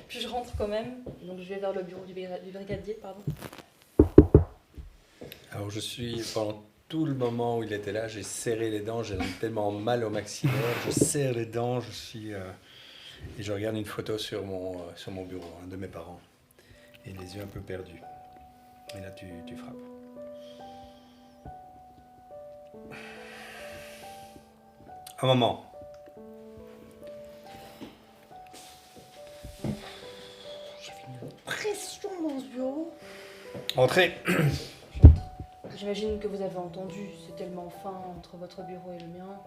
Puis je rentre quand même, donc je vais vers le bureau du brigadier, pardon. Alors pendant tout le moment où il était là, j'ai serré les dents, j'ai tellement mal au maxillaire, je serre les dents, et je regarde une photo sur mon bureau, de mes parents, et les yeux un peu perdus. Et là, tu frappes. Un moment. J'ai fait une pression dans ce bureau. Entrez. J'imagine que vous avez entendu, c'est tellement fin entre votre bureau et le mien.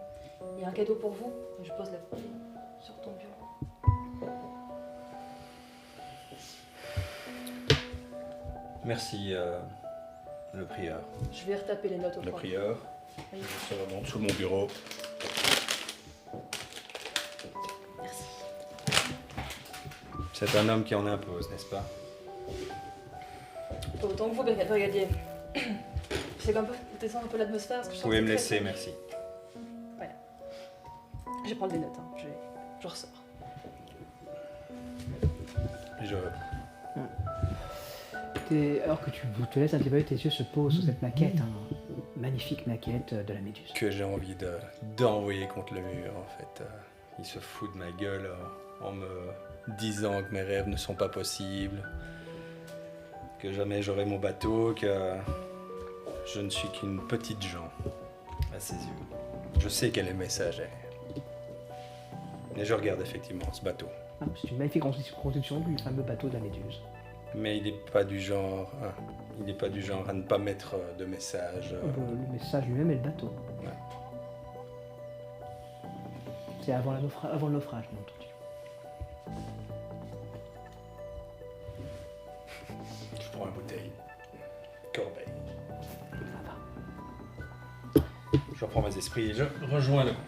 Il y a un cadeau pour vous. Je pose la clé sur ton bureau. Merci, le prieur. Je vais retaper les notes au Le fond. prieur. Oui. Je remonte sous mon bureau. Merci. C'est un homme qui en impose, n'est-ce pas? Pas autant que vous, brigadier. C'est un peu descendre un peu l'atmosphère. Parce que je Vous pouvez sens me que c'est laisser, très- merci. Je vais prendre des notes. Je ressors. Je... Alors que tu te laisses un petit peu, tes yeux se posent sur cette maquette, magnifique maquette de la Méduse. Que j'ai envie d'envoyer contre le mur, en fait. Il se fout de ma gueule en me disant que mes rêves ne sont pas possibles, que jamais j'aurai mon bateau, que je ne suis qu'une petite gens à ses yeux. Je sais qu'elle est messagère. Mais je regarde effectivement ce bateau. Ah, c'est une magnifique construction du fameux bateau de la Méduse. Mais il n'est pas du genre... il n'est pas du genre à ne pas mettre de message. Le message lui-même est le bateau. Ouais. C'est avant le naufrage, bien entendu. Je prends une bouteille. Corbeille. Ça va. Je reprends mes esprits et je rejoins le groupe.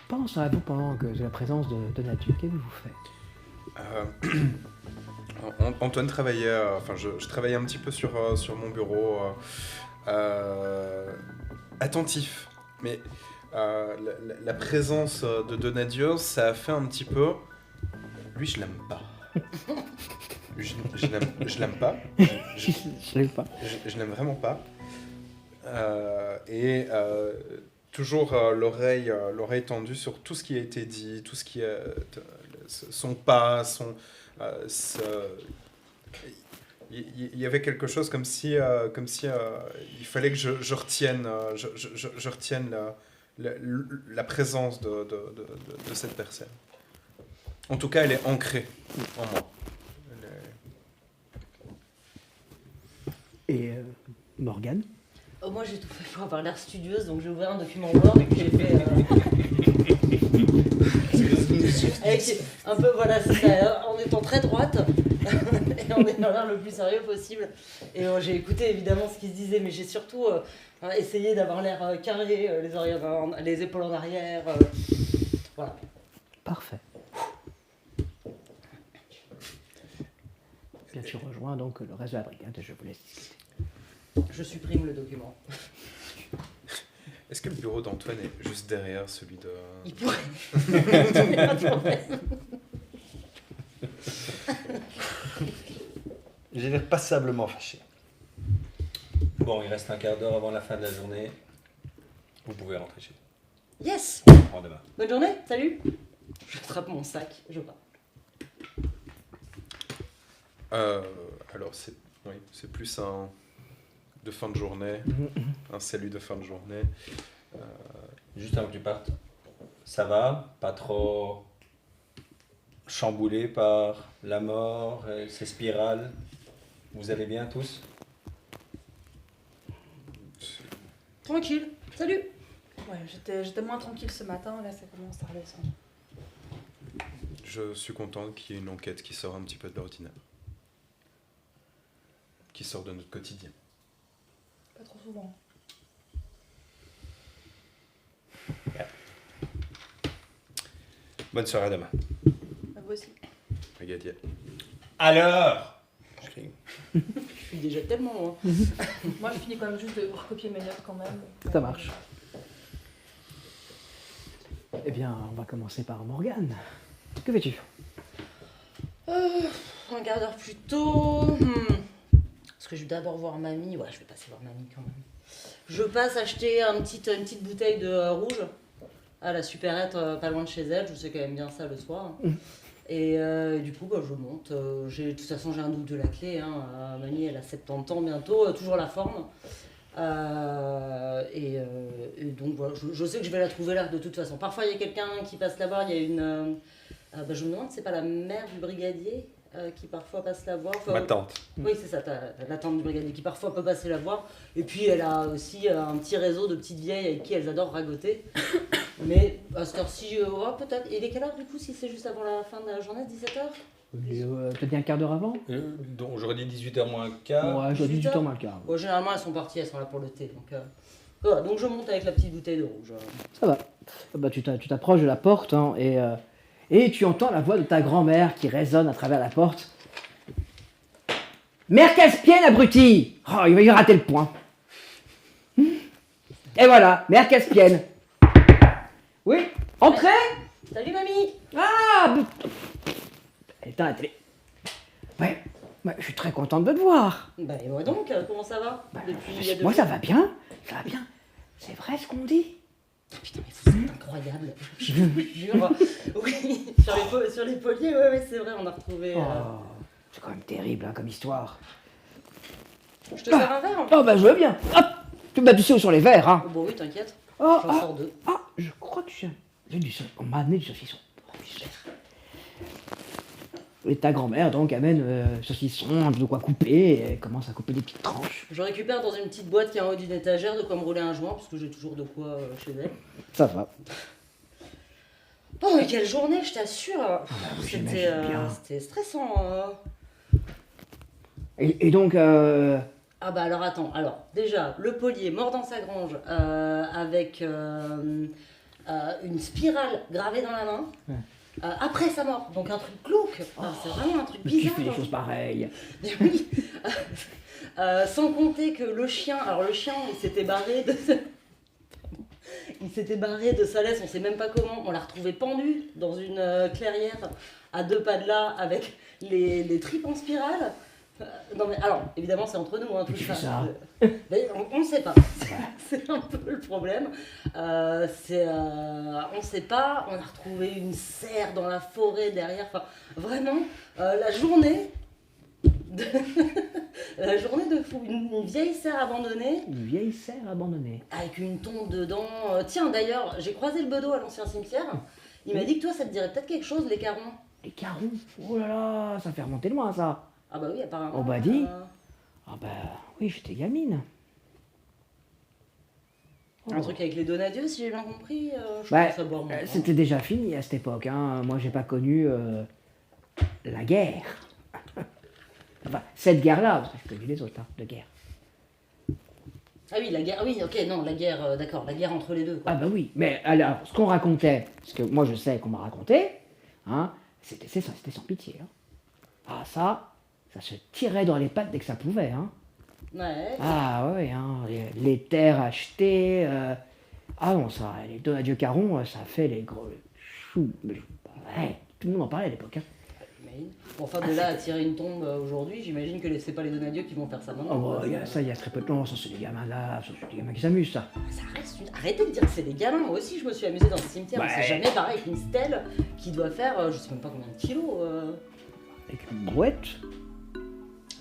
Pense à vous pendant que j'ai la présence de nature. Qu'est-ce que vous faites? Antoine travaillait, je travaillais un petit peu sur mon bureau, attentif, mais la présence de Donadieu, ça a fait un petit peu... Lui, je l'aime pas. Je l'aime pas. Je l'aime pas. Je l'aime vraiment pas. Toujours l'oreille tendue sur tout ce qui a été dit, tout ce qui est son pas, il y avait quelque chose comme si il fallait que je retienne la présence de cette personne. En tout cas, elle est ancrée en moi. Et Morgane? Moi j'ai tout fait pour avoir l'air studieuse, donc j'ai ouvert un document Word et puis j'ai fait. Avec un peu, voilà, c'est ça, en étant très droite et en ayant l'air le plus sérieux possible. Et j'ai écouté évidemment ce qui se disait, mais j'ai surtout essayé d'avoir l'air carré, les épaules en arrière. Voilà. Parfait. Bien, tu rejoins donc le reste de la brigade et je vous laisse discuter. Je supprime le document. Est-ce que le bureau d'Antoine est juste derrière celui de... Il pourrait. J'ai l'air passablement fâché. Bon, il reste un quart d'heure avant la fin de la journée. Vous pouvez rentrer chez vous. Yes. À demain. Bonne journée, salut. J'attrape mon sac, je pars. Alors, c'est plus un de fin de journée, un salut de fin de journée. Juste avant que tu partes, ça va? Pas trop chamboulé par la mort, ces spirales? Vous allez bien tous? Tranquille, salut. Ouais, j'étais moins tranquille ce matin, là ça commence à redescendre. Je suis content qu'il y ait une enquête qui sort un petit peu de l'ordinaire. Qui sort de notre quotidien. Pas trop souvent. Bonne soirée à demain. À vous aussi. Brigadier. Alors? Je crie. Je suis déjà tellement loin. Moi je finis quand même juste de recopier mes notes quand même. Ça marche. Eh bien, on va commencer par Morgane. Que fais-tu? Un quart d'heure plus tôt. Est-ce que je vais d'abord voir mamie? Ouais, je vais passer voir mamie quand même. Je passe acheter une petite bouteille de rouge à la supérette pas loin de chez elle. Je sais qu'elle aime bien ça le soir. Et du coup, je monte. De toute façon, j'ai un doute de la clé. Hein. Mamie, elle a 70 ans bientôt, toujours la forme. Et donc voilà, je sais que je vais la trouver là de toute façon. Parfois, il y a quelqu'un qui passe la voir. Il y a une. Je me demande, c'est pas la mère du brigadier qui parfois passe la voir. Ma tante. Oui, c'est ça, t'as la tante du brigadier qui parfois peut passer la voir. Et puis elle a aussi un petit réseau de petites vieilles avec qui elles adorent ragoter. Mais à cette heure-ci, peut-être. Il est quelle heure du coup, si c'est juste avant la fin de la journée, 17h? T'as dit un quart d'heure avant? Donc j'aurais dit 18h moins le quart. Ouais, j'ai dit 18 du temps moins le quart. Bon, généralement, elles sont parties, elles sont là pour le thé. Donc, voilà, donc je monte avec la petite bouteille de rouge. Ça va. Tu t'approches de la porte hein, et tu entends la voix de ta grand-mère qui résonne à travers la porte. Mère Caspienne, abruti! Oh, il va y rater le point. Et voilà, Mère Caspienne. Oui, entrez! Salut mamie! Ah! Éteins la télé. Ouais, je suis très contente de te voir. Bah et moi donc, comment ça va? Depuis il y a 2 Moi, jours. ça va bien. C'est vrai ce qu'on dit. Ah, putain, mais vous êtes incroyable! Je vous jure! Oui, sur les poliers, ouais, c'est vrai, on a retrouvé. Oh, c'est quand même terrible hein, comme histoire. Je te sers un verre? Oh bah je veux bien. Hop. Tu sais où sont les verres hein. Bon, oui, t'inquiète. Oh, J'en sors 2. je crois que on m'a amené du saucisson. Et ta grand-mère donc amène saucisson, de quoi couper, et elle commence à couper des petites tranches. Je récupère dans une petite boîte qui est en haut d'une étagère de quoi me rouler un joint, parce que j'ai toujours de quoi chez elle. Ça va. Oh, mais quelle journée, je t'assure! j'imagine bien. C'était stressant. Et donc, Ah bah alors attends, déjà, le polier mort dans sa grange avec une spirale gravée dans la main. Ouais. Après sa mort, donc un truc glauque. C'est vraiment un truc qui bizarre. fait des choses pareilles? Oui. Sans compter que le chien, il s'était barré de sa laisse, on sait même pas comment. On l'a retrouvé pendu dans une clairière à 2 pas de là avec les tripes en spirale. Non mais alors, évidemment c'est entre nous, hein, tout Qui ça. fait ça Mais on ne sait pas, c'est un peu le problème. On ne sait pas, on a retrouvé une serre dans la forêt derrière, enfin vraiment, la journée de fou, une vieille serre abandonnée. Une vieille serre abandonnée. Avec une tombe dedans. Tiens d'ailleurs, j'ai croisé le bedeau à l'ancien cimetière, il m'a dit que toi ça te dirait peut-être quelque chose, les carons. Les carons? Oh là là, ça fait remonter loin ça. Ah bah oui, apparemment. On m'a dit. Ah bah oui, j'étais gamine. Un truc avec les Donadieu, si j'ai bien compris. Je Bah, pense à boire, moi. c'était déjà fini à cette époque. Hein. Moi, j'ai pas connu la guerre. Enfin, cette guerre-là, parce que j'ai connu les autres, hein, de guerre. Ah oui, la guerre. Oui, ok, non, la guerre, d'accord, la guerre entre les deux. Quoi. Ah bah oui, mais alors, ce qu'on racontait, ce que moi je sais qu'on m'a raconté, hein, c'était sans pitié. Hein. Ah ça se tirait dans les pattes dès que ça pouvait. Hein. Ouais. Ah ouais, hein, les terres achetées. Ah non, ça, les Donadieu Caron, ça fait les gros choux. Ouais, tout le monde en parlait à l'époque. Hein. J'imagine. Bon, enfin, de là à tirer une tombe aujourd'hui, j'imagine que c'est pas les Donadieu qui vont faire ça maintenant. Oh, bah, il y a très peu de temps, ça c'est des gamins là, ça c'est des gamins qui s'amusent, ça. Ça reste Arrêtez de dire que c'est des gamins. Moi aussi, je me suis amusée dans ce cimetière. Ouais. C'est jamais pareil avec une stèle qui doit faire, je sais même pas combien de kilos. Avec une brouette.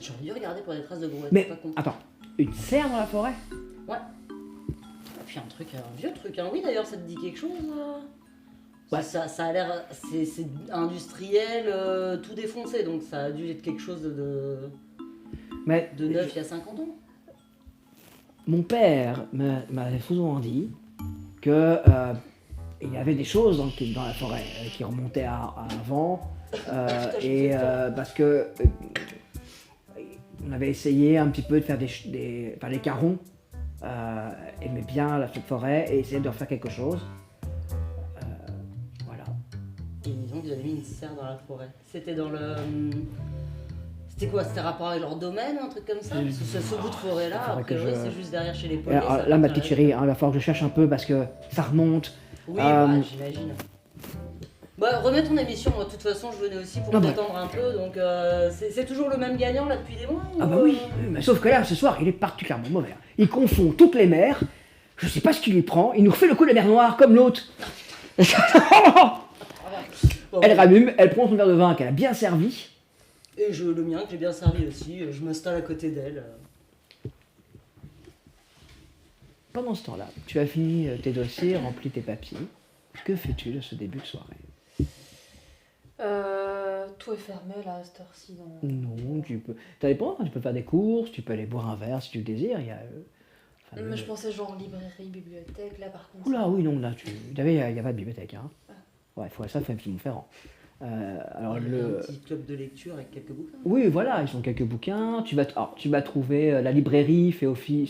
J'aurais dû regarder pour des traces de brouette. Mais pas con. attends, une serre dans la forêt? Ouais. Et puis un vieux truc. Hein. Oui, d'ailleurs, ça te dit quelque chose Ouais. Ça a l'air. C'est industriel, tout défoncé. Donc ça a dû être quelque chose de Mais neuf il y a 50 ans. mon père m'avait souvent dit que il y avait des choses dans la forêt qui remontaient à avant. Et parce que on avait essayé un petit peu de faire les carons, aimaient bien cette forêt et essayaient de refaire quelque chose. Voilà. Et disons qu'ils avaient mis une serre dans la forêt. C'était dans le. C'était quoi? C'était rapport avec leur domaine, un truc comme ça? Parce que ce bout de forêt-là, faudrait a que priori, je- c'est juste derrière chez les poliers. Alors, là, ma petite chérie, hein, il va falloir que je cherche un peu parce que ça remonte. Oui, bah, j'imagine. Bah, remets ton émission, moi de toute façon je venais aussi pour Ah me bah. détendre un peu, donc c'est toujours le même gagnant là depuis des mois Ah ou, bah oui, mais sauf que là, ce soir, il est particulièrement mauvais. Il confond toutes les mers, je sais pas ce qu'il lui prend, il nous refait le coup de la mer Noire, comme l'autre. Bon, Elle rallume, elle prend son verre de vin qu'elle a bien servi. Et le mien que j'ai bien servi aussi, je m'installe à côté d'elle. Pendant ce temps-là, tu as fini tes dossiers, rempli tes papiers. Que fais-tu de ce début de soirée? Tout est fermé là à cette heure-ci. Non, tu peux. Ça dépend, tu peux faire des courses, tu peux aller boire un verre si tu le désires. Il y a. Mais je pensais genre librairie, bibliothèque, là par contre. Oula, oui, non, là, il n'y a pas de bibliothèque. Hein. Ouais, il faut ça, faut Montferrand. Alors, Il y a un petit club de lecture avec quelques bouquins. Oui, voilà, ils ont quelques bouquins. Tu vas trouver la librairie, fait aussi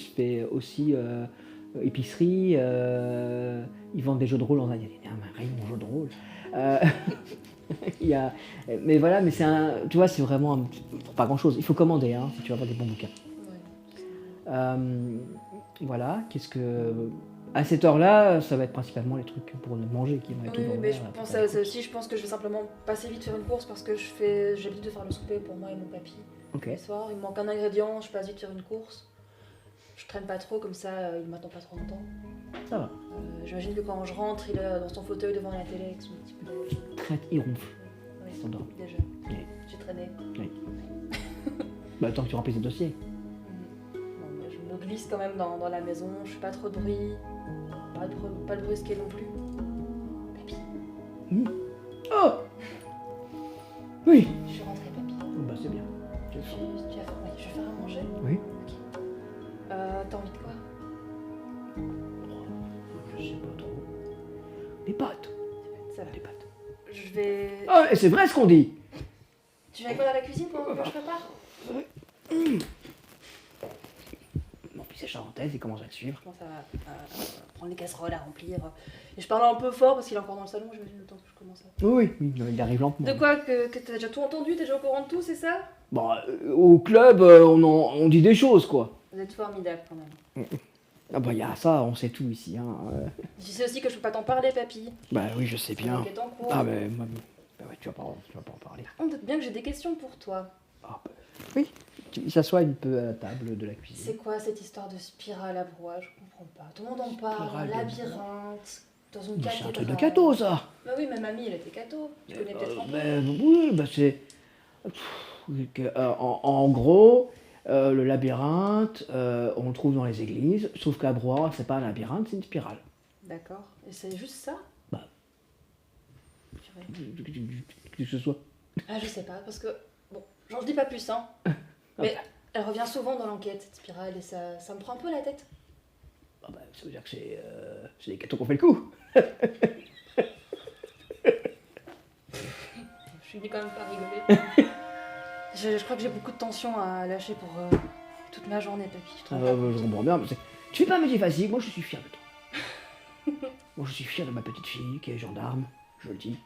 épicerie. Ils vendent des jeux de rôle. Il y a un rayon jeux de rôle. Mais voilà, mais tu vois, c'est vraiment pas grand-chose. Il faut commander hein, si tu veux avoir des bons bouquins. Ouais. Voilà, à cette heure-là, ça va être principalement les trucs pour manger qui vont être Oui, ouverts, mais je pense à ça aussi. Je pense que je vais simplement passer vite faire une course parce que j'ai l'habitude de faire le souper pour moi et mon papy. Ok. Le soir, il me manque un ingrédient, je passe vite faire une course. Je traîne pas trop, comme ça il m'attend pas trop longtemps. Ça va. J'imagine que quand je rentre, il est dans son fauteuil devant la télé avec son petit peu de... Il ronfle. Oui, Il s'endort. déjà. Oui. J'ai traîné. Bah, tant que tu remplis tes dossiers. Bon, mais je me glisse quand même dans la maison, je fais pas trop de bruit. Pas le brusquer non plus. Papy, Oh Oui. je suis rentrée, papy. Oh, bah, c'est bien. Tu vas faire, ouais, je vais faire à manger. Oui. T'as envie de quoi? Je sais pas trop. Des pâtes. Ça va. Des pâtes. Je vais... Oh, et c'est vrai ce qu'on dit. Tu vas quoi dans la cuisine pendant que je prépare? Bon, puis c'est charentaise, il commence à te suivre. Je commence à prendre les casseroles, à remplir. Et je parle un peu fort parce qu'il est encore dans le salon, j'imagine, le temps que je commence à... Oui, il arrive lentement. De quoi? Que t'as déjà tout entendu? T'es déjà au courant de tout, c'est ça? Bon, au club, on dit des choses, quoi. Vous êtes formidable quand même. Ah bah, il y a ça, on sait tout ici. Hein. Tu sais aussi que je peux pas t'en parler, papy. Bah oui, je sais C'est bien. une enquête en cours. Ah, mais moi, bah ouais, tu vas pas en parler. On doute bien que j'ai des questions pour toi. Ah, bah, oui, il s'assoit un peu à la table de la C'est cuisine. quoi cette histoire de spirale à brouage? Je comprends pas. Tout le monde en parle, Spirale un de labyrinthe, dans une Mais cathédrale. c'est un truc de catho, ça. Bah oui, ma mamie, elle était catho. Tu connais peut-être un peu. Mais oui, bah c'est... En gros, le labyrinthe, on le trouve dans les églises, sauf qu'à Broye, c'est pas un labyrinthe, c'est une spirale. D'accord. Et c'est juste ça? Bah. Purée. Que ce soit. Ah, je sais pas, parce que... Bon, j'en dis pas plus, hein. Mais elle revient souvent dans l'enquête, cette spirale, et ça me prend un peu la tête. Ah bah, ça veut dire que c'est les cathos qui ont fait le coup. Je finis quand même par rigoler. je crois que j'ai beaucoup de tension à lâcher pour toute ma journée, papy. Je te rends pas compte. Je comprends bien, mais tu fais pas un métier facile, moi je suis fier de toi. Moi je suis fier de ma petite fille qui est gendarme, je le dis.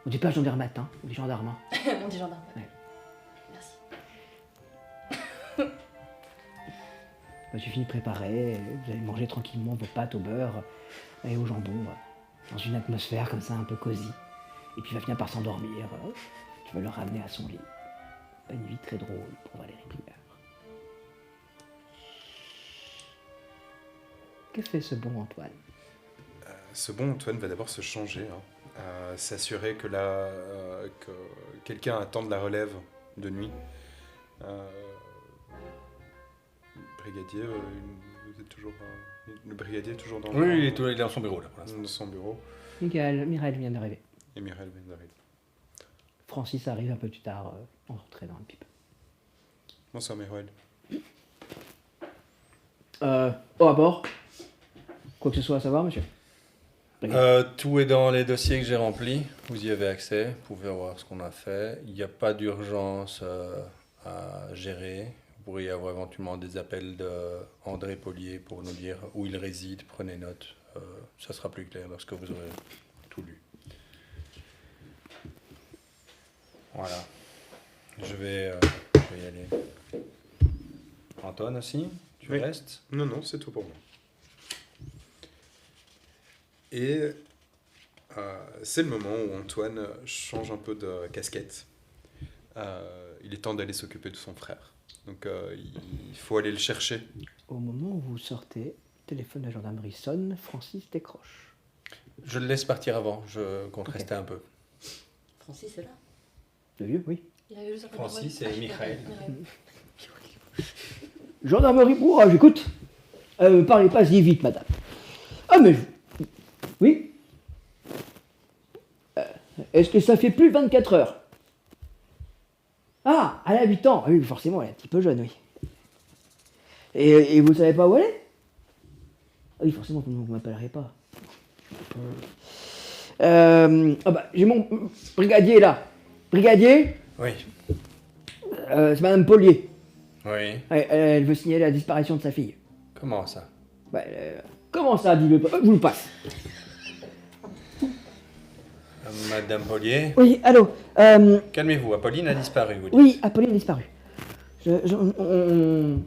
On dit pas gendarme matin, on dit gendarme. Hein. On dit gendarme. Ouais. Merci. Bah, tu finis de préparer, vous allez manger tranquillement vos pâtes au beurre et au jambon, dans une atmosphère comme ça un peu cosy. Et puis il va finir par s'endormir, tu vas le ramener à son lit. Pas une vie très drôle pour Valérie Prieur. Que fait ce bon Antoine? Ce bon Antoine va d'abord se changer, hein, s'assurer que quelqu'un attende la relève de nuit. Brigadier, vous êtes toujours, le brigadier est toujours dans Oui, il est dans son bureau là pour l'instant. dans son bureau. Mireille vient d'arriver. Et Mireille vient d'arriver. Francis arrive un peu plus tard, entré dans le pipe. Bonsoir Mireille. Au rapport? Quoi que ce soit à savoir, monsieur? Tout est dans les dossiers que j'ai remplis. Vous y avez accès. Vous pouvez voir ce qu'on a fait. Il n'y a pas d'urgence à gérer. Vous pourriez avoir éventuellement des appels d'André Paulier pour nous dire où il réside. Prenez note. Ça sera plus clair lorsque vous aurez tout lu. Voilà. Je vais y aller. Antoine aussi, tu Oui. restes? Non, c'est tout pour moi. Et c'est le moment où Antoine change un peu de casquette. Il est temps d'aller s'occuper de son frère. Donc il faut aller le chercher. Au moment où vous sortez, le téléphone de la gendarmerie sonne, Francis décroche. Je le laisse partir avant, je compte Ok. rester un peu. Francis est là. Le vieux, oui. Il avait juste un peu de Francis bruit. et Michael. Gendarmerie, oh, j'écoute. Parlez pas si vite, madame. Ah, mais... Oui. Est-ce que ça fait plus de 24 heures? Ah, elle a 8 ans. Ah oui, forcément, elle est un petit peu jeune, oui. Et vous savez pas où elle est? Ah oui, forcément, vous ne m'appellerez pas. Ah bah, j'ai mon brigadier, là. Brigadier, Oui, c'est madame Paulier. oui. Elle veut signaler la disparition de sa fille. Comment ça? Bah, comment ça, dis-le pas? Je vous le passe. Madame Paulier, Oui, allô. calmez-vous, Apolline a disparu, vous dites. Oui, Apolline a disparu. On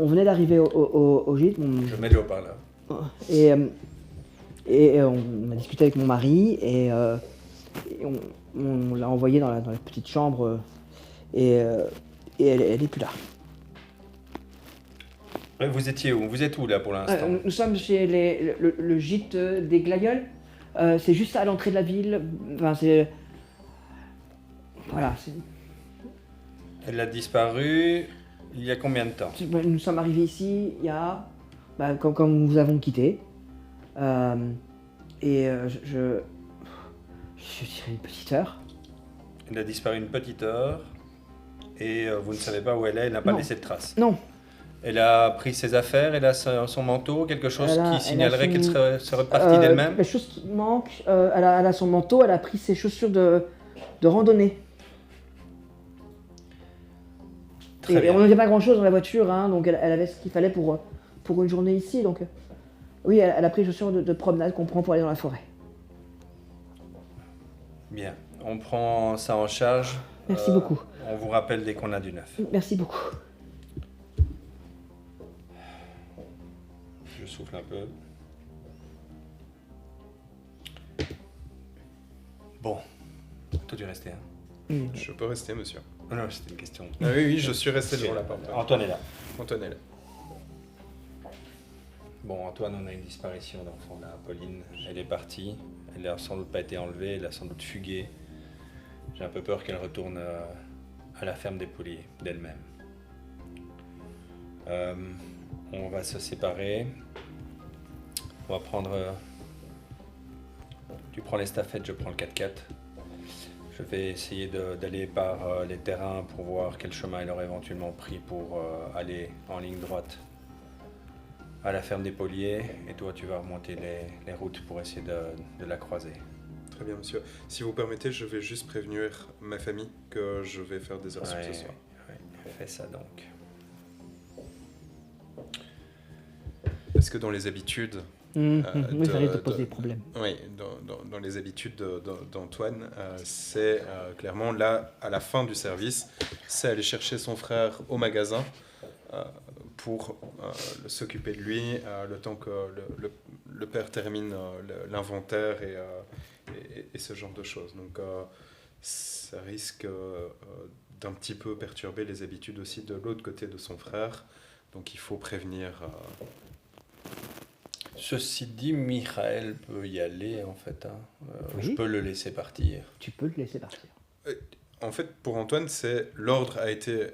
venait d'arriver au gîte. Je mets le haut-parleur. Et on a discuté avec mon mari et on l'a envoyée dans la petite chambre et elle est plus là. Vous étiez où? Vous êtes où là pour l'instant? Nous sommes chez le gîte des Glaïeuls. C'est juste à l'entrée de la ville. Enfin, c'est... Voilà. Elle a disparu il y a combien de temps? Nous sommes arrivés ici il y a... quand nous vous avons quitté. Je dirais une petite heure. Elle a disparu une petite heure et vous ne savez pas où elle est, elle n'a pas Non. laissé de traces. Non. Elle a pris ses affaires, elle a son manteau, quelque chose Elle a qui signalerait son- qu'elle serait partie d'elle-même? La chose qui manque, elle a son manteau, elle a pris ses chaussures de randonnée. Très Et bien. on n'avait pas grand chose dans la voiture, hein, donc elle avait ce qu'il fallait pour une journée ici. Donc, oui, elle a pris les chaussures de promenade qu'on prend pour aller dans la forêt. Bien, on prend ça en charge. Merci beaucoup. On vous rappelle dès qu'on a du neuf. Merci beaucoup. Je souffle un peu. Bon, toi tu restais. Hein? Je peux rester, monsieur. Oh non, c'était une question. Ah oui, je suis resté devant la porte. Antoine est là. Antoine est là. Bon, Antoine, on a une disparition d'enfant là. Pauline, elle est partie. Elle n'a sans doute pas été enlevée, elle a sans doute fugué. J'ai un peu peur qu'elle retourne à la ferme des Pauliers d'elle-même. On va se séparer. On va prendre... tu prends les stafettes, je prends le 4x4. Je vais essayer d'aller par les terrains pour voir quel chemin il aurait éventuellement pris pour aller en ligne droite à la ferme des Pauliers. Et toi, tu vas remonter les routes pour essayer de la croiser. Très bien, monsieur. Si vous permettez, je vais juste prévenir ma famille que je vais faire des heures sup ce soir. Ouais, fais ça donc. Parce que dans les habitudes... Oui, de- ça risque de poser de- des problèmes. Oui, dans les habitudes d'Antoine, c'est clairement là, à la fin du service, c'est aller chercher son frère au magasin pour s'occuper de lui le temps que le père termine l'inventaire et ce genre de choses. Donc ça risque d'un petit peu perturber les habitudes aussi de l'autre côté de son frère. Donc il faut prévenir... Ceci dit, Michael peut y aller en fait. Hein. Oui. Je peux le laisser partir. Tu peux le laisser partir. En fait, pour Antoine, l'ordre a été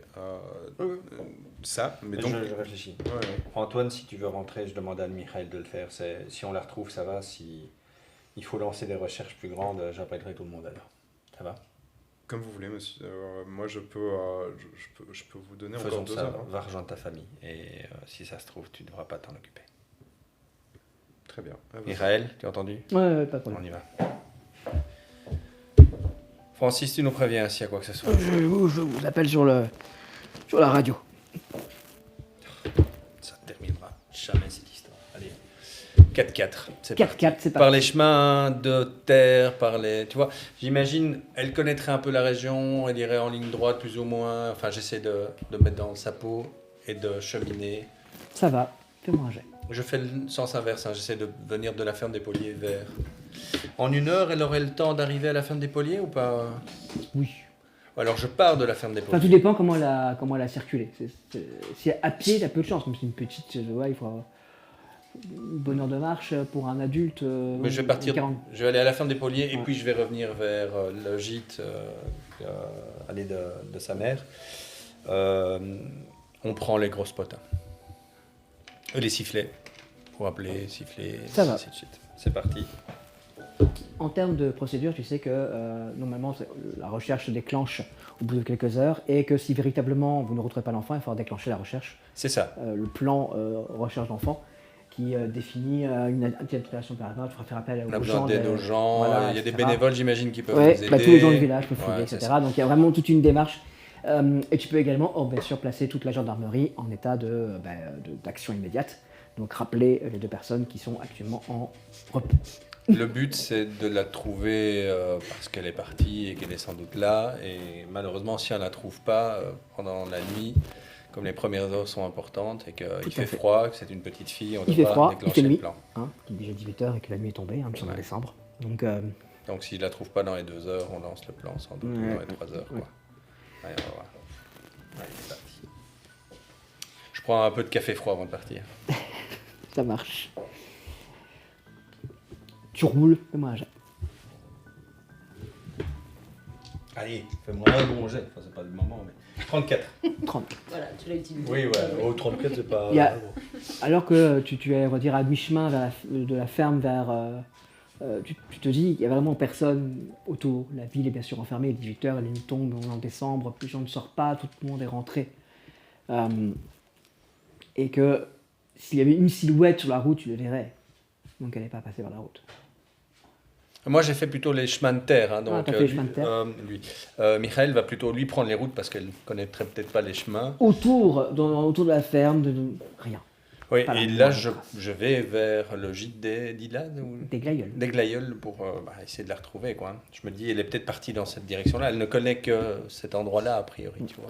ça, mais donc... je réfléchis. Ouais, ouais. Antoine, si tu veux rentrer, je demande à Michael de le faire. Si on la retrouve, ça va. Si il faut lancer des recherches plus grandes, j'appellerai tout le monde alors. Ça va? Comme vous voulez, monsieur. Moi, je peux vous donner Faisons encore 2 ça. heures. hein. Va rejoindre ta famille. Et si ça se trouve, tu ne devras pas t'en occuper. Très bien. À vous. Michael, tu as entendu? Ouais, pas de problème. On y va. Francis, tu nous préviens s'il y a quoi que ce soit. Je vous appelle sur la radio. Ça ne terminera jamais cette histoire. Allez, 4x4, c'est 4x4, parti. c'est Par parti. les chemins de terre, par les... Tu vois, j'imagine, elle connaîtrait un peu la région, elle irait en ligne droite plus ou moins. Enfin, j'essaie de me mettre dans sa peau et de cheminer. Ça va, fais-moi un jet. Je fais le sens inverse, hein. J'essaie de venir de la ferme des Poliers vers... En 1 heure, elle aurait le temps d'arriver à la ferme des Poliers ou pas? Oui. Alors je pars de la ferme des Enfin, tout Poliers. dépend comment elle a circulé. Si à pied, t'as peu de chance, mais c'est une petite. Ouais, il faut avoir une bonne heure de marche pour un adulte. Mais je vais partir, 40. je vais aller à la ferme des Poliers et Ouais. puis je vais revenir vers le gîte aller de sa mère. On prend les grosses potins. Les sifflets. Pour appeler, siffler, Ça va. ainsi de suite. C'est parti. En termes de procédure, tu sais que normalement la recherche se déclenche au bout de quelques heures et que si véritablement vous ne retrouvez pas l'enfant, il faudra déclencher la recherche. C'est ça. Le plan recherche d'enfant qui définit une interpellation par exemple, il faudra faire appel On a aux besoin gens. d'aide aux gens. voilà, il y a des etc. bénévoles, j'imagine, qui peuvent Ouais, nous aider. bah, tous les gens du village peuvent fouiller, Ouais, c'est etc. ça. Donc il y a vraiment toute une démarche. Et tu peux également, bien sûr, placer toute la gendarmerie en état d'action immédiate. Donc rappeler les 2 personnes qui sont actuellement en repos. Le but, c'est de la trouver parce qu'elle est partie et qu'elle est sans doute là. Et malheureusement, si on ne la trouve pas pendant la nuit, comme les premières heures sont importantes et qu'il fait fait. froid, que c'est une petite fille, on Il fait devra froid, il déclencher fait le nuit. plan. Hein, il est déjà 18h et que la nuit est tombée, nous sommes en Ouais. décembre. Donc Donc si je ne la trouve pas dans les 2 heures, on lance le plan sans doute Ouais, dans les 3 heures. Quoi. ouais. Allez, on va voir. Allez, c'est parti. Je prends un peu de café froid avant de partir. ça marche. Tu roules, fais-moi un jet. Allez, fais-moi un bon jet. Enfin, c'est pas le moment, mais... 34. 30. Voilà, tu l'as utilisé. Oui, ouais. Oh, 34, c'est pas... Il y a- Alors que tu es, on va dire, à mi-chemin de la ferme vers... tu te dis qu'il n'y a vraiment personne autour. La ville est bien sûr enfermée, il est 18h, la nuit tombe, on est en décembre, plus les gens ne sortent pas, tout le monde est rentré. Et que s'il y avait une silhouette sur la route, tu le verrais. Donc elle n'est pas passée par la route. Moi, j'ai fait plutôt les chemins de terre. Hein, donc, t'as fait les chemins de terre. Michael va plutôt, lui, prendre les routes parce qu'elle ne connaîtrait peut-être pas les chemins. Autour de la ferme, rien. Oui, Pas la et là, moindre je, trace. je vais vers le gîte d'Ilan ou Des glaïeuls. des Glaïeuls pour essayer de la retrouver. Quoi. Je me dis, elle est peut-être partie dans cette direction-là. Elle ne connaît que cet endroit-là, a priori, tu vois.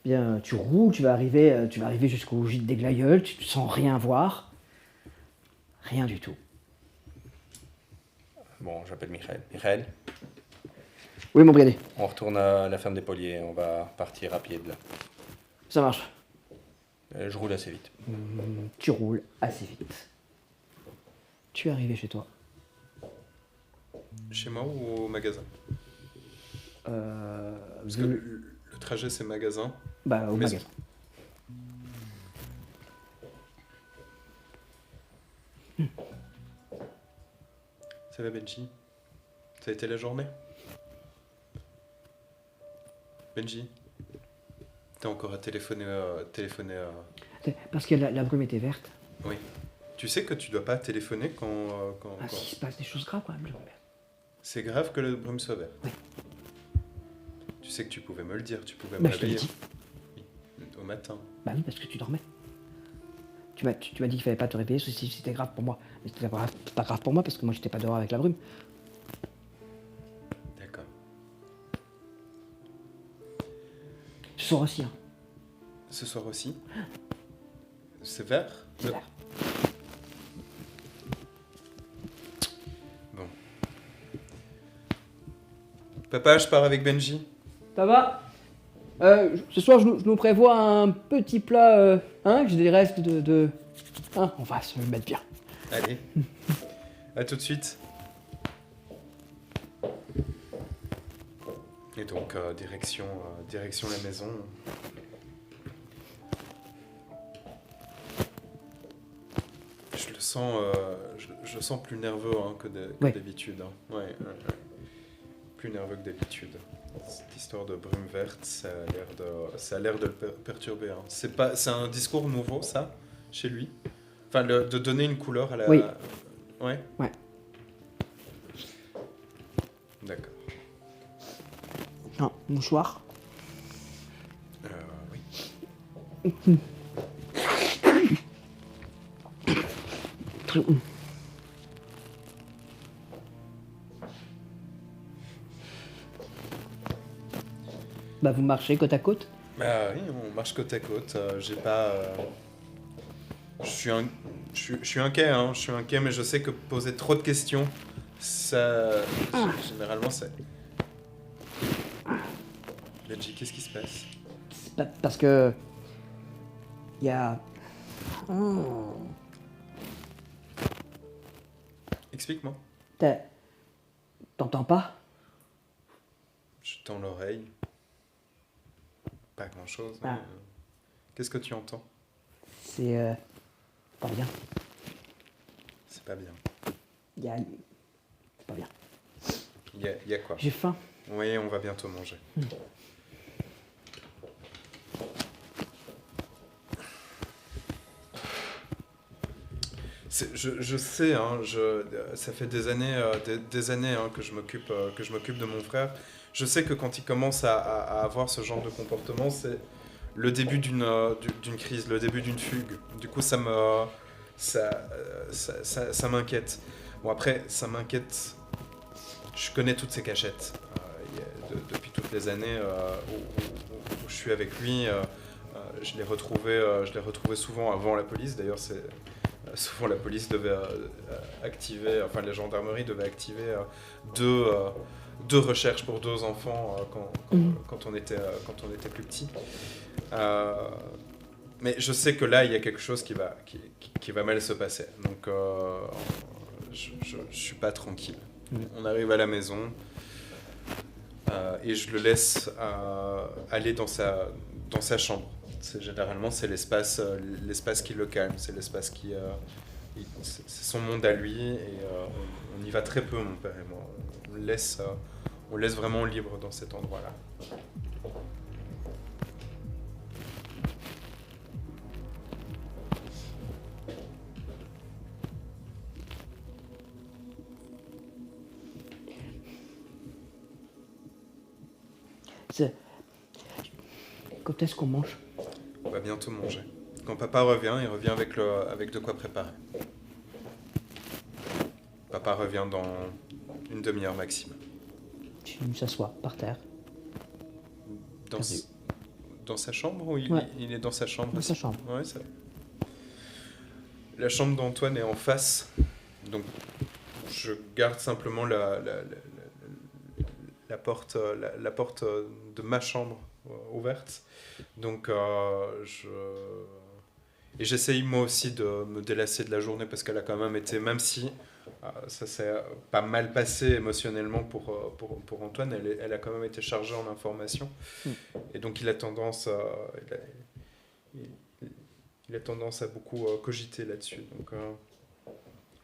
Bien, tu roules, tu vas arriver jusqu'au gîte des glaïeuls, tu ne sens rien voir. Rien du tout. Bon, j'appelle Michael. Michael, Oui, mon brigadier, on retourne à la ferme des Poliers. On va partir à pied de là. ça marche. Je roule assez vite. Tu roules assez vite. Tu es arrivé chez toi. Chez moi ou au magasin? Parce que Vous- le trajet, c'est magasin. Bah, au Maison. magasin. Ça va, Benji? Ça a été la journée? Benji? T'as encore à téléphoner à... Parce que la brume était verte. Oui. Tu sais que tu dois pas téléphoner quand... Ah, s'il se passe des choses graves quand même. C'est grave que le brume soit vert. Oui. Tu sais que tu pouvais me le dire, tu pouvais me Bah, je te l'ai réveiller. dit. Oui. Au matin. Bah oui, parce que tu dormais. Tu m'as dit qu'il fallait pas te réveiller, si c'était grave pour moi. Mais c'était pas grave pour moi parce que moi j'étais pas dehors avec la brume. D'accord. Ce soir aussi, hein. Ce soir aussi. C'est vert? C'est vert. Bon. Papa, je pars avec Benji. Ça va Ce soir, je nous prévois un petit plat, j'ai des restes de... Hein, on va se le mettre bien. Allez. À tout de suite. Et donc, direction la maison. Je le sens, je le sens plus nerveux hein, que Ouais. d'habitude. Hein. Ouais. Plus nerveux que d'habitude. Cette histoire de brume verte, ça a l'air de le perturber. Hein. C'est un discours nouveau, ça, chez lui. Enfin, de donner une couleur à la... Oui. Ouais. Ouais. D'accord. Non, mouchoir. Oui. Bah vous marchez côte à côte. Bah oui, on marche côte à côte. J'ai pas... Je suis inquiet, hein. Je suis inquiet, mais je sais que poser trop de questions, ça... Généralement, c'est... Benji, qu'est-ce qui se passe? Parce que... Il y a... Explique-moi. T'entends pas? Je tends l'oreille. Pas grand-chose. Ah. Qu'est-ce que tu entends? C'est... pas bien. C'est pas bien. C'est pas bien. Il y a quoi? J'ai faim. Oui, on va bientôt manger. Je sais, hein, ça fait des années hein, que je m'occupe de mon frère. Je sais que quand il commence à avoir ce genre de comportement, c'est le début d'une crise, le début d'une fugue. Du coup, ça m'inquiète. Bon, après, ça m'inquiète. Je connais toutes ces cachettes. Depuis toutes les années où je suis avec lui, je l'ai retrouvé souvent avant la police. D'ailleurs, souvent la police devait activer, enfin la gendarmerie devait activer deux recherches pour 2 enfants quand on était plus petit. Mais je sais que là, il y a quelque chose qui va mal se passer. Donc, je suis pas tranquille. On arrive à la maison et je le laisse aller dans sa chambre. Généralement, c'est l'espace qui le calme, c'est l'espace qui... c'est son monde à lui et on y va très peu, mon père et moi. On laisse vraiment libre dans cet endroit-là. Quand est-ce qu'on mange? On va bientôt manger. Quand papa revient, il revient avec de quoi préparer. Papa revient dans une demi-heure maximum. Tu s'assois par terre. Dans sa chambre ou Ouais. il est dans sa chambre? Dans sa chambre. Ouais, ça va. La chambre d'Antoine est en face, donc je garde simplement la porte de ma chambre ouverte. Donc et j'essaye moi aussi de me délasser de la journée parce qu'elle a quand même été, même si ça s'est pas mal passé émotionnellement pour Antoine, elle a quand même été chargée en informations. Et donc il a tendance à beaucoup cogiter là-dessus.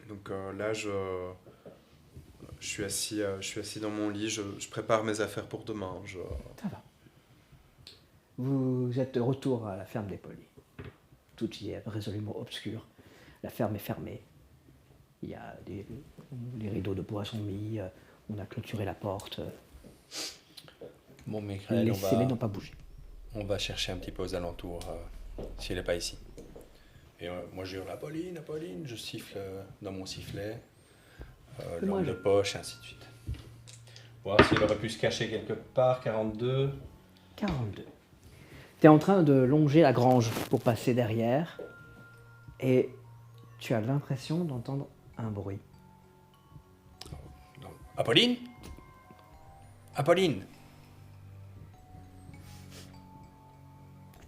Donc là, je suis assis dans mon lit, je prépare mes affaires pour demain. Ça va. Vous êtes de retour à la ferme des Polis. Tout y est résolument obscur. La ferme est fermée. Il y a les rideaux de bois sont mis. On a clôturé la porte. Bon, Michael, Les scellés n'ont pas bougé. on va chercher un petit peu aux alentours si elle n'est pas ici. Et moi, je hurle Apolline, Apolline, je siffle dans mon sifflet, lampe de poche, et ainsi de suite. Voir si elle aurait pu se cacher quelque part. 42. 42. Tu es en train de longer la grange pour passer derrière et tu as l'impression d'entendre un bruit. Apolline? Apolline?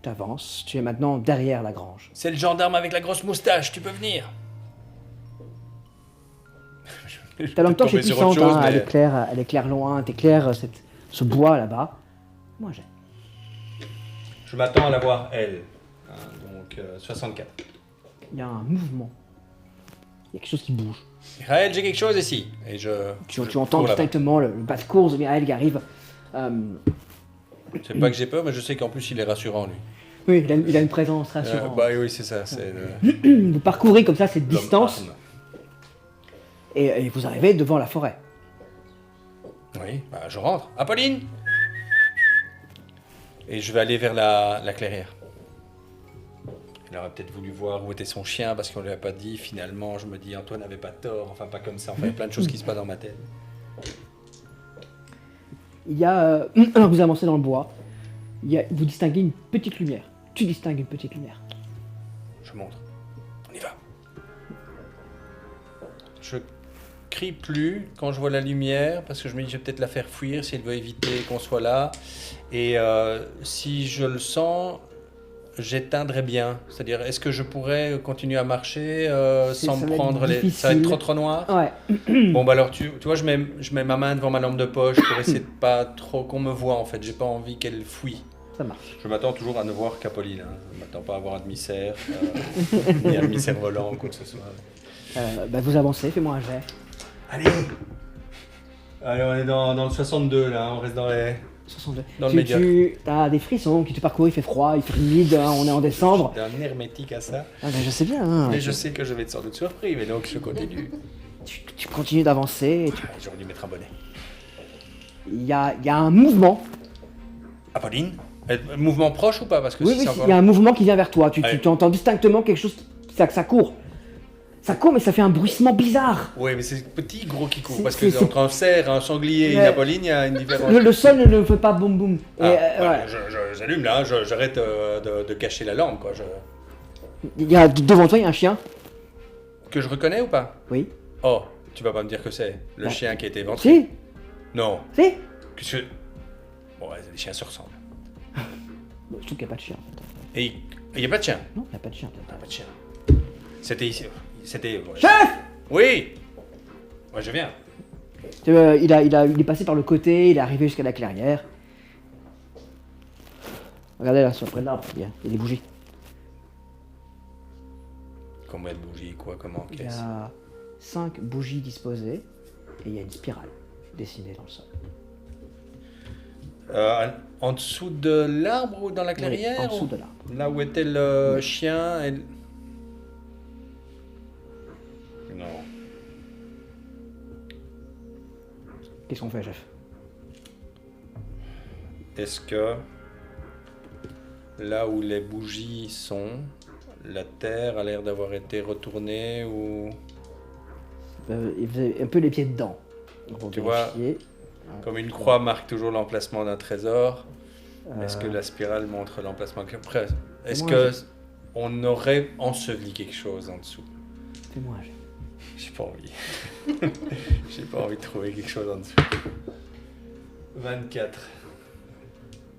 Tu avances, tu es maintenant derrière la grange. C'est le gendarme avec la grosse moustache, tu peux venir. Ta lampe torche est Tomber sur autre puissante, chose, hein, mais- elle éclaire loin, t'éclaire ce bois là-bas. Moi j'ai. Je m'attends à la voir, elle. Hein, donc 64. Il y a un mouvement. Il y a quelque chose qui bouge. Raël, j'ai quelque chose ici. Et je Tu cours entends là-bas. distinctement le bas de course de Mihail qui arrive. C'est pas que j'ai peur, mais je sais qu'en plus il est rassurant, lui. Oui, il a une présence rassurante. Bah oui, c'est ça. C'est le... Vous parcourez comme ça cette l'homme distance arme. et vous arrivez devant la forêt. Oui, bah je rentre. Apolline! Et je vais aller vers la clairière. Elle aurait peut-être voulu voir où était son chien parce qu'on lui a pas dit. Finalement, je me dis Antoine n'avait pas tort. Enfin, pas comme ça. Enfin, il y a plein de choses qui se passent dans ma tête. Il y a. Alors vous avancez dans le bois. Vous distinguez une petite lumière. Tu distingues une petite lumière. Je montre. Je crie plus quand je vois la lumière parce que je me dis je vais peut-être la faire fuir si elle veut éviter qu'on soit là. Et si je le sens, j'éteindrai bien. C'est-à-dire, est-ce que je pourrais continuer à marcher sans ça me va être prendre les... Ça va difficile. être trop noir? Ouais. Bon, bah alors, tu vois, je mets ma main devant ma lampe de poche pour essayer de pas trop qu'on me voit, en fait. J'ai pas envie qu'elle fuit. Ça marche. Je m'attends toujours à ne voir qu'Apolline. Hein. Je m'attends pas à voir un demi-cerf, ni un demi-cerf volant ou quoi que ce soit. Vous avancez, fais-moi un jet. Allez! Allez, on est dans le 62, là. On reste dans les... 62. Dans le médiocre. Tu as des frissons qui te parcourent, il fait froid, il fait humide, hein, on est en décembre. J'ai un hermétique à ça. Ah, je sais bien. Hein, Mais je sais que je vais être sans doute surpris, mais donc je continue. Tu continues d'avancer. et J'aurais dû mettre un bonnet. Il y a un mouvement. Apolline? Mouvement proche ou pas? Parce que Oui, si oui, c'est encore... il y a un mouvement qui vient vers toi. Tu Allez. entends distinctement quelque chose. Ça court. Ça court, mais ça fait un bruissement bizarre. Oui, mais c'est petit, gros qui court. C'est- Parce que c'est- entre un cerf, un sanglier et une Ouais. Apolline, il y a une différence. Le sol ne fait pas boum boum. Et, Ah, ouais. j'allume là, j'arrête de cacher la lampe, quoi. Il y a, devant toi, il y a un chien. Que je reconnais ou pas? Oui. Oh, tu vas pas me dire que c'est le Bah. chien qui a été éventré? Si, Non. si. Qu'est-ce que... Bon, ouais, les chiens se ressemblent. Je trouve qu'il n'y a pas de chien en fait. Et il n'y a pas de chien? Non, il n'y a pas de chien. Ah, pas de chien. C'était ici. C'était... ouais. Chef! Oui! Ouais, je viens. Il est passé par le côté, il est arrivé jusqu'à la clairière. Regardez là, sur près de l'arbre, il y a des bougies. Combien de bougies, quoi, comment, Il y qu'est-ce? a 5 bougies disposées et il y a une spirale dessinée dans le sol. En dessous de l'arbre ou dans la clairière? Oui, en dessous ou- de l'arbre. Là où était le chien et... Non. Qu'est-ce qu'on fait, chef? Est-ce que là où les bougies sont, la terre a l'air d'avoir été retournée ou Il faisait un peu les pieds dedans. Pour Tu vois, vérifier. comme une croix marque toujours l'emplacement d'un trésor? Est-ce que la spirale montre l'emplacement? Après, est-ce Moi, que on aurait enseveli quelque chose en dessous? Fais-moi un jet. J'ai pas envie. J'ai pas envie de trouver quelque chose en dessous. 24.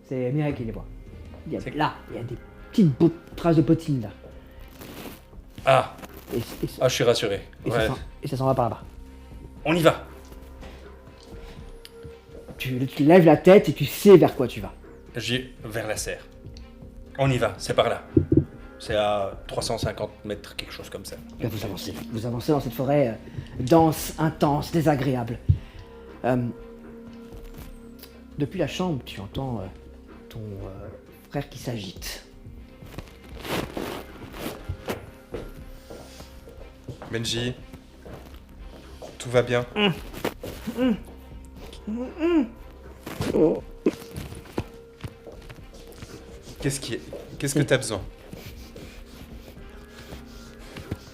C'est Mireille qui les voit. Il y a, là, il y a des petites traces de bottines là. Ah, Et je suis rassuré. et Ouais. ça s'en va par là-bas. On y va. Tu lèves la tête et tu sais vers quoi tu vas. J'ai vers la serre. On y va, c'est par là. C'est à 350 mètres, quelque chose comme ça. Là, vous avancez dans cette forêt dense, intense, désagréable. Depuis la chambre, tu entends ton frère qui s'agite. Benji, tout va bien? Qu'est-ce que t'as besoin?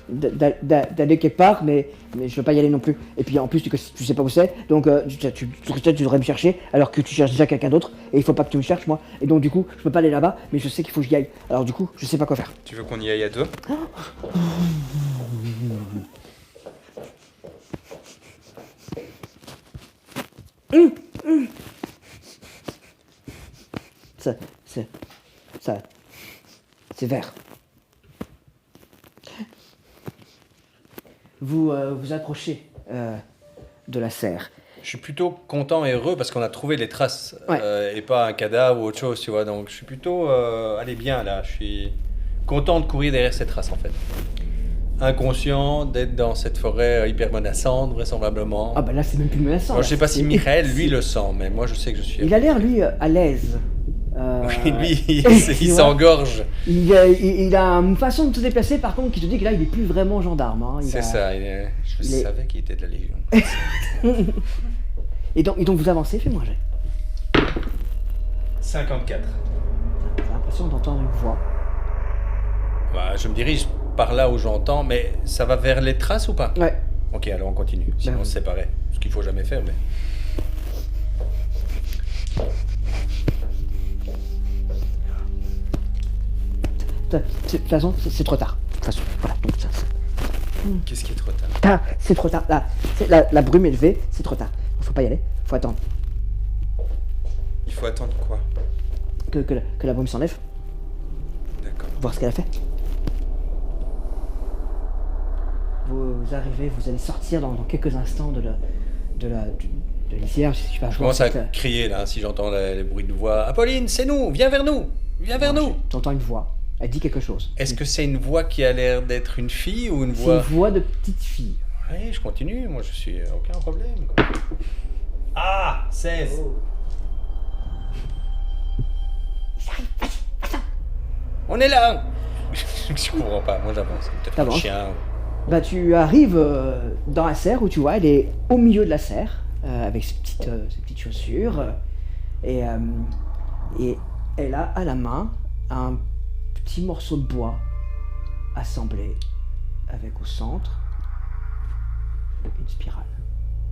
D'aller quelque part, mais je veux pas y aller non plus. Et puis en plus, tu sais pas où c'est, donc tu devrais me chercher, alors que tu cherches déjà quelqu'un d'autre, et il faut pas que tu me cherches, moi. Et donc du coup, je peux pas aller là-bas, mais je sais qu'il faut que j'y aille. Alors du coup, je sais pas quoi faire. Tu veux qu'on y aille à deux? C'est vert. Vous vous approchez de la serre. Je suis plutôt content et heureux parce qu'on a trouvé les traces Ouais. et pas un cadavre ou autre chose, tu vois. Donc je suis plutôt allez bien là. Je suis content de courir derrière ces traces en fait. Inconscient d'être dans cette forêt hyper menaçante vraisemblablement. Ah bah là, c'est même plus menaçant. Moi, là. je sais pas si C'est- Michael lui le sent, mais moi je sais que je suis. Il a l'air, lui, à l'aise. Oui, lui, il tu vois. s'engorge. Il a une façon de se déplacer, par contre, qui te dit que là, il est plus vraiment gendarme. Hein. C'est ça. Je il est- savais qu'il était de la Légion. Et donc vous avancez, fais-moi un jet. 54. J'ai l'impression d'entendre une voix. Bah, je me dirige par là où j'entends, mais ça va vers les traces ou pas? Ouais. Ok, alors on continue. Sinon Ben on se séparait. Ce qu'il faut jamais faire, mais. De toute façon, c'est trop tard. De toute façon, voilà. Donc, Qu'est-ce qui est trop tard? Ah, c'est trop tard. Là, la brume est levée, c'est trop tard. Faut pas y aller, faut attendre Il faut attendre quoi? que la brume s'enlève, D'accord. voir ce qu'elle a fait. Vous arrivez, vous allez sortir dans quelques instants de l'issière. Je sais pas, Je commence à crier là, si j'entends les bruits de voix. Apolline, c'est nous, viens vers nous, viens vers nous. T'entends une voix, elle dit quelque chose. Est-ce que c'est une voix qui a l'air d'être une fille ou une C'est voix... une voix de petite fille. Oui, je continue, moi je suis aucun problème. Ah, 16. On est là. Je comprends pas, moi j'avance. Peut-être un T'avances. chien. Bah tu arrives dans la serre où tu vois, elle est au milieu de la serre, avec ses petites chaussures, et elle a à la main un petit morceau de bois assemblé, avec au centre une spirale.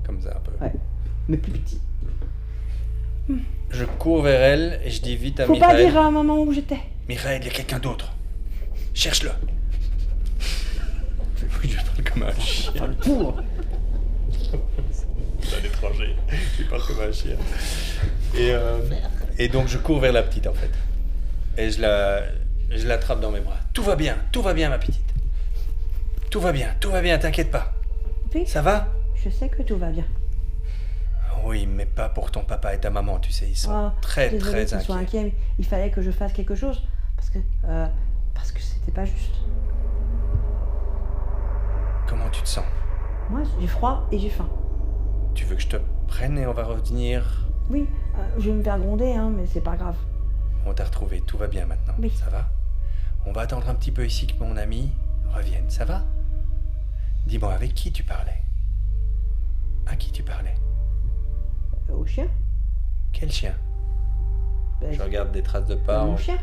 Comme ça un peu. Ouais, mais plus petit. Je cours vers elle et je dis vite à Faut pas Mireille. dire à maman où j'étais. Mireille, il y a quelqu'un d'autre. Cherche-le. Je parle comme un chien. Enfin, le tour. C'est un étranger. Je parle comme un chien. Et donc je cours vers la petite en fait. Et je l'attrape dans mes bras. Tout va bien ma petite. Tout va bien, t'inquiète pas. Oui, Ça va? je sais que tout va bien. Oui, mais pas pour ton papa et ta maman, tu sais, ils sont Ah, très désolée qu'ils soient inquiets. inquiets, mais il fallait que je fasse quelque chose parce que c'était pas juste. Comment tu te sens? Moi, j'ai froid et j'ai faim. Tu veux que je te prenne et on va revenir? Oui, je vais me faire gronder, hein, mais c'est pas grave. On t'a retrouvé, tout va bien maintenant, Oui. ça va? On va attendre un petit peu ici que mon ami revienne, ça va? Dis-moi, avec qui tu parlais? À qui tu parlais? Au chien Quel chien? Ben, Je regarde des traces de pas. Mon chien.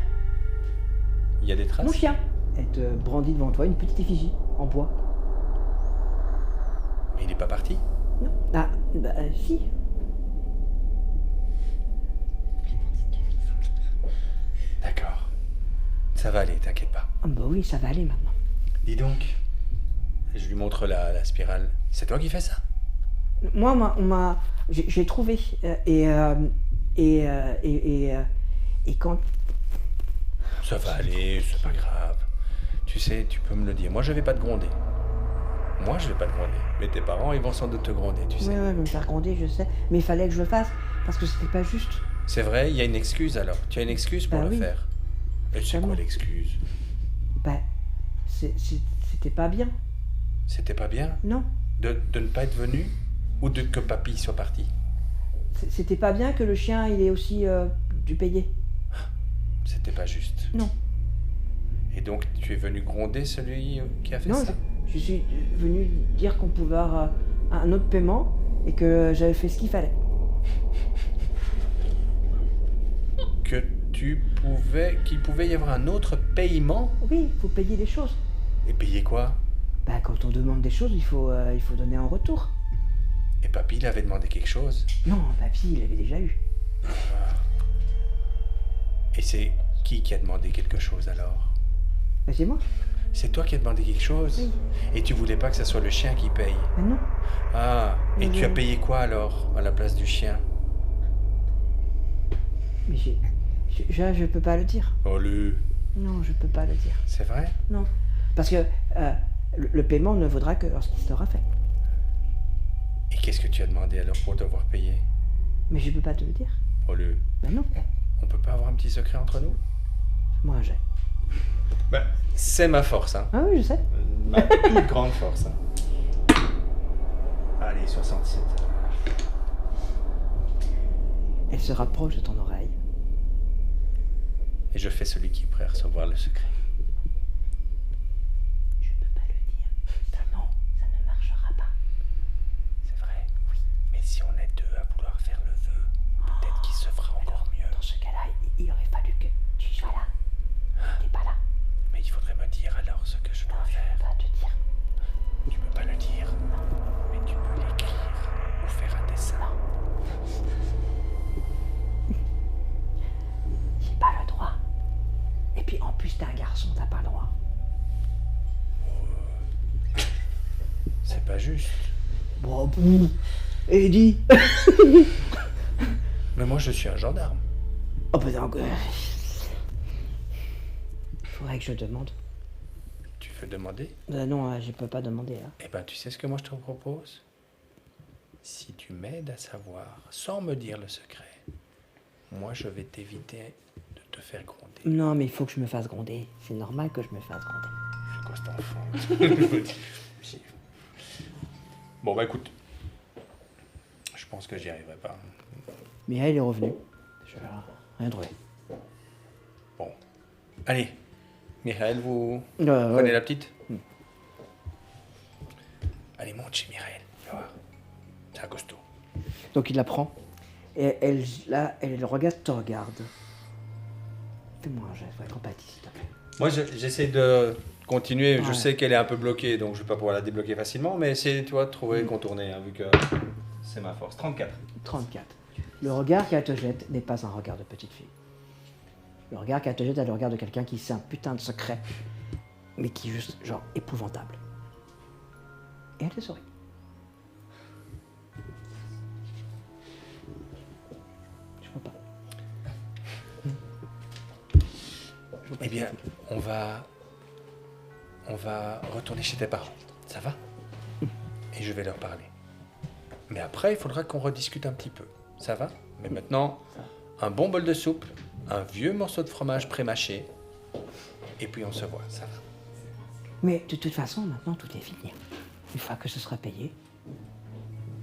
Il y a des traces? Mon chien. Elle te brandit devant toi une petite effigie en bois. Mais il est pas parti? Non. Ah, bah si. D'accord. Ça va aller, t'inquiète pas. Ah bah oui, ça va aller maintenant. Dis donc. Je lui montre la spirale. C'est toi qui fais ça? Moi, j'ai trouvé et quand Ça va aller, c'est pas grave. Tu sais, tu peux me le dire. Moi, je vais pas te gronder. Moi, je vais pas te gronder. Mais tes parents, ils vont sans doute te gronder, tu sais. ouais, je vais me faire gronder, je sais, mais il fallait que je le fasse parce que c'était pas juste. C'est vrai, il y a une excuse alors. Tu as une excuse pour Bah le oui. faire. Et c'est Totalement. quoi l'excuse? Bah, c'était pas bien, C'était pas bien non. de ne pas être venu? Ou de que papy soit parti? C'était pas bien que le chien il ait aussi dû payer. C'était pas juste. Non. Et donc, tu es venu gronder celui qui a fait Non, ça? je suis venu dire qu'on pouvait avoir un autre paiement et que j'avais fait ce qu'il fallait. Qu'il pouvait y avoir un autre paiement? Oui, il faut payer des choses. Et payer quoi? Bah, quand on demande des choses, il faut donner en retour. Et papy, il avait demandé quelque chose. Non, papy, il avait déjà eu. Et c'est qui a demandé quelque chose alors? Bah, c'est moi. C'est toi qui as demandé quelque chose? Oui. Et tu voulais pas que ce soit le chien qui paye? Bah, non. Ah, et Oui, tu as oui. payé quoi alors, à la place du chien? Mais je peux pas le dire. Allez, Non, je peux pas le dire. c'est vrai? Non. Parce que le paiement ne vaudra que lorsqu'il sera fait. Et qu'est-ce que tu as demandé alors pour devoir payer? Mais je peux pas te le dire. Allez, Bah non. on peut pas avoir un petit secret entre nous? Moi, j'ai. Ben, c'est ma force, hein. Ah oui, je sais. Ma toute grande force, hein. Allez, 67. Elle se rapproche de ton oreille. Et je fais celui qui est prêt à recevoir le secret. Je peux pas le dire. Ça, non, ça ne marchera pas. C'est vrai? Oui. Mais si on est deux à vouloir faire le vœu, peut-être qu'il se fera encore mieux. Dans ce cas-là, il aurait fallu que tu sois là. T'es pas là. Mais il faudrait me dire alors ce que je dois Je faire. peux pas te dire. Tu peux pas le dire. Mais tu peux l'écrire ou faire un dessin. J'ai pas le droit. Et puis en plus, t'es un garçon, t'as pas le droit. C'est pas juste. Bon, Eddie. Mais moi, je suis un gendarme. Oh, ben donc... Faudrait que je demande. Tu veux demander? Non, je peux pas demander, là. Eh ben, tu sais ce que moi je te propose? Si tu m'aides à savoir, sans me dire le secret, moi je vais t'éviter de te faire gronder. Non, mais il faut que je me fasse gronder. C'est normal que je me fasse gronder. C'est quoi cet enfant? Si. Bon, bah écoute, je pense que j'y arriverai pas. Mireille est revenue. Je rien trouvé. Bon. Allez, Mireille, vous Ouais. prenez la petite? Allez, monte chez Mireille, tu vas voir. C'est un costaud. Donc il la prend. Et elle, là, elle regarde, te regarde. Fais-moi un geste, avec empathie, s'il te plaît. Moi, j'essaie de continuer. Je Ouais. sais qu'elle est un peu bloquée, donc je vais pas pouvoir la débloquer facilement, mais essayer, tu vois, de trouver, contourner, hein, vu que c'est ma force. 34. 34. Le regard qu'elle te jette n'est pas un regard de petite fille. Le regard qu'elle te jette est le regard de quelqu'un qui sait un putain de secret, mais qui est juste, genre, épouvantable. Et elle te sourit. Je vois pas. Je vois pas Eh qui bien, c'est. on va retourner chez tes parents. Ça va? Et je vais leur parler. Mais après, il faudra qu'on rediscute un petit peu. Ça va? Mais maintenant, un bon bol de soupe, un vieux morceau de fromage pré-mâché, et puis on se voit. Ça va? Mais de toute façon, maintenant, tout est fini. Une fois que ce sera payé.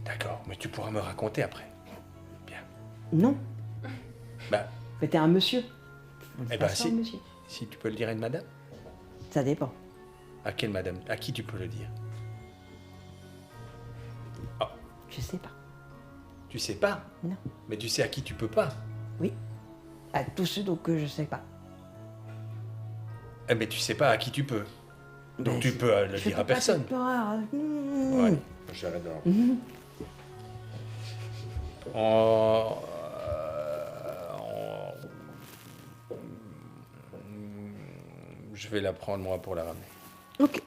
D'accord, mais tu pourras me raconter après. Bien. Non, Bah, mais t'es un monsieur. Faut le Eh faire ben, ça, si. un monsieur. si tu peux le dire à une madame? Ça dépend. À quelle madame? À qui tu peux le dire? Je sais pas. Tu sais pas? Non. Mais tu sais à qui tu peux pas? Oui. À tous ceux donc que je sais pas. Eh, mais tu sais pas à qui tu peux. Donc Mais tu peux le je dire peux à pas personne. te peur. Ouais, j'arrête de Mhm. Je vais la prendre moi pour la ramener. Ok.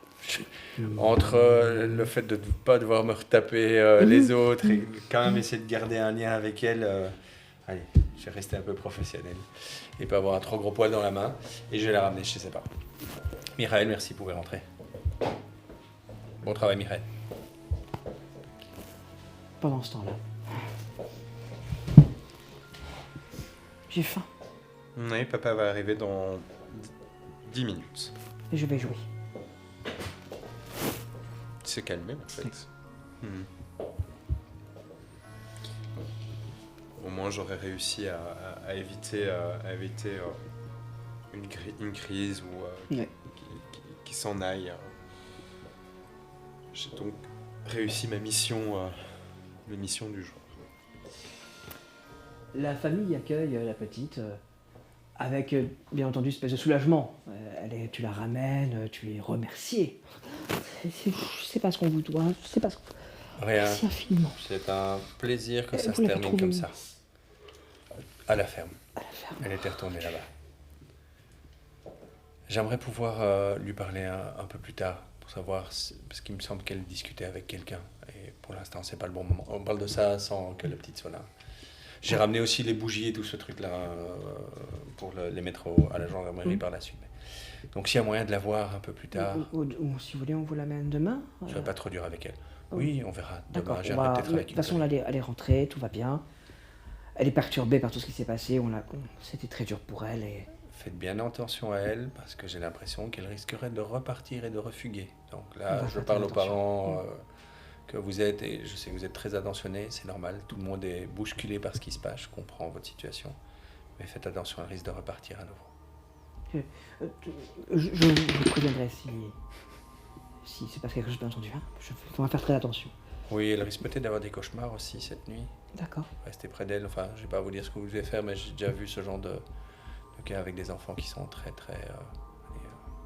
Entre le fait de ne pas devoir me retaper les autres et quand même essayer de garder un lien avec elle, allez, je vais rester un peu professionnel et pas avoir un trop gros poil dans la main et je vais la ramener chez ses parents. Mireille, merci, vous pouvez rentrer. Bon travail, Mireille. Pendant ce temps-là. J'ai faim Oui, papa va arriver dans 10 minutes. et je vais jouer. Il s'est calmé en fait. Au moins j'aurais réussi à éviter, une crise ou Ouais. qui s'en aille. J'ai donc réussi ma mission, la mission du jour. La famille accueille la petite avec, bien entendu, une espèce de soulagement. Tu la ramènes, tu es remercié. Je sais pas ce qu'on vous doit, je sais pas ce qu'on... Rien. Merci infiniment. C'est un plaisir que ça Vous se l'avez termine trouvé comme où? ça. À la ferme. À la ferme. Elle était retournée là-bas. J'aimerais pouvoir lui parler un peu plus tard pour savoir, parce qu'il me semble qu'elle discutait avec quelqu'un. Et pour l'instant, c'est pas le bon moment. On parle de ça sans que la petite soit là. J'ai ramené aussi les bougies et tout ce truc-là pour les mettre à la gendarmerie par la suite. Donc s'il y a moyen de la voir un peu plus tard, Ou si vous voulez, on vous l'amène demain. je ne serai pas trop dur avec elle. Oh. Oui, on verra. D'accord. Demain, j'aimerais peut-être De avec toute une façon, collègue. elle est rentrée, tout va bien. Elle est perturbée par tout ce qui s'est passé. C'était très dur pour elle. Et... Faites bien attention à elle, parce que j'ai l'impression qu'elle risquerait de repartir et de refuguer. Donc On là, va je faire parle aux très attention. parents que vous êtes, et je sais que vous êtes très attentionnés, c'est normal, tout le monde est bousculé par ce qui se passe, je comprends votre situation. Mais faites attention, elle risque de repartir à nouveau. Je vous préviendrai si c'est pas quelque chose d'entendu. Hein. On va faire très attention. Oui, elle risque peut-être d'avoir des cauchemars aussi cette nuit. D'accord. Restez près d'elle, enfin, je vais pas vous dire ce que vous devez faire, mais j'ai déjà vu ce genre de cas avec des enfants qui sont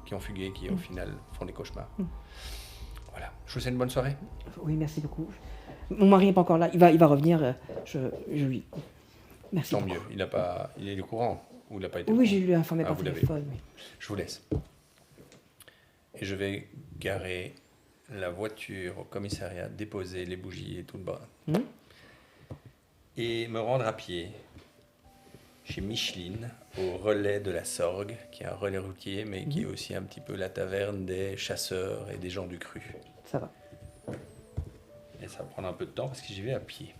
qui ont fugué, qui au final font des cauchemars. Voilà, je vous souhaite une bonne soirée. Oui, merci beaucoup. Mon mari n'est pas encore là. Il va revenir. Je lui... Merci Tant beaucoup. mieux, il est au courant, ou il n'a pas été au Oui, courant. j'ai lui informé Ah, par vous l'avez. téléphone. Mais... Je vous laisse. Et je vais garer la voiture au commissariat, déposer les bougies et tout le bras. Mhm. Et me rendre à pied chez Micheline, au relais de la Sorgue, qui est un relais routier, mais qui est aussi un petit peu la taverne des chasseurs et des gens du cru. Ça va. Et ça va prendre un peu de temps parce que j'y vais à pied.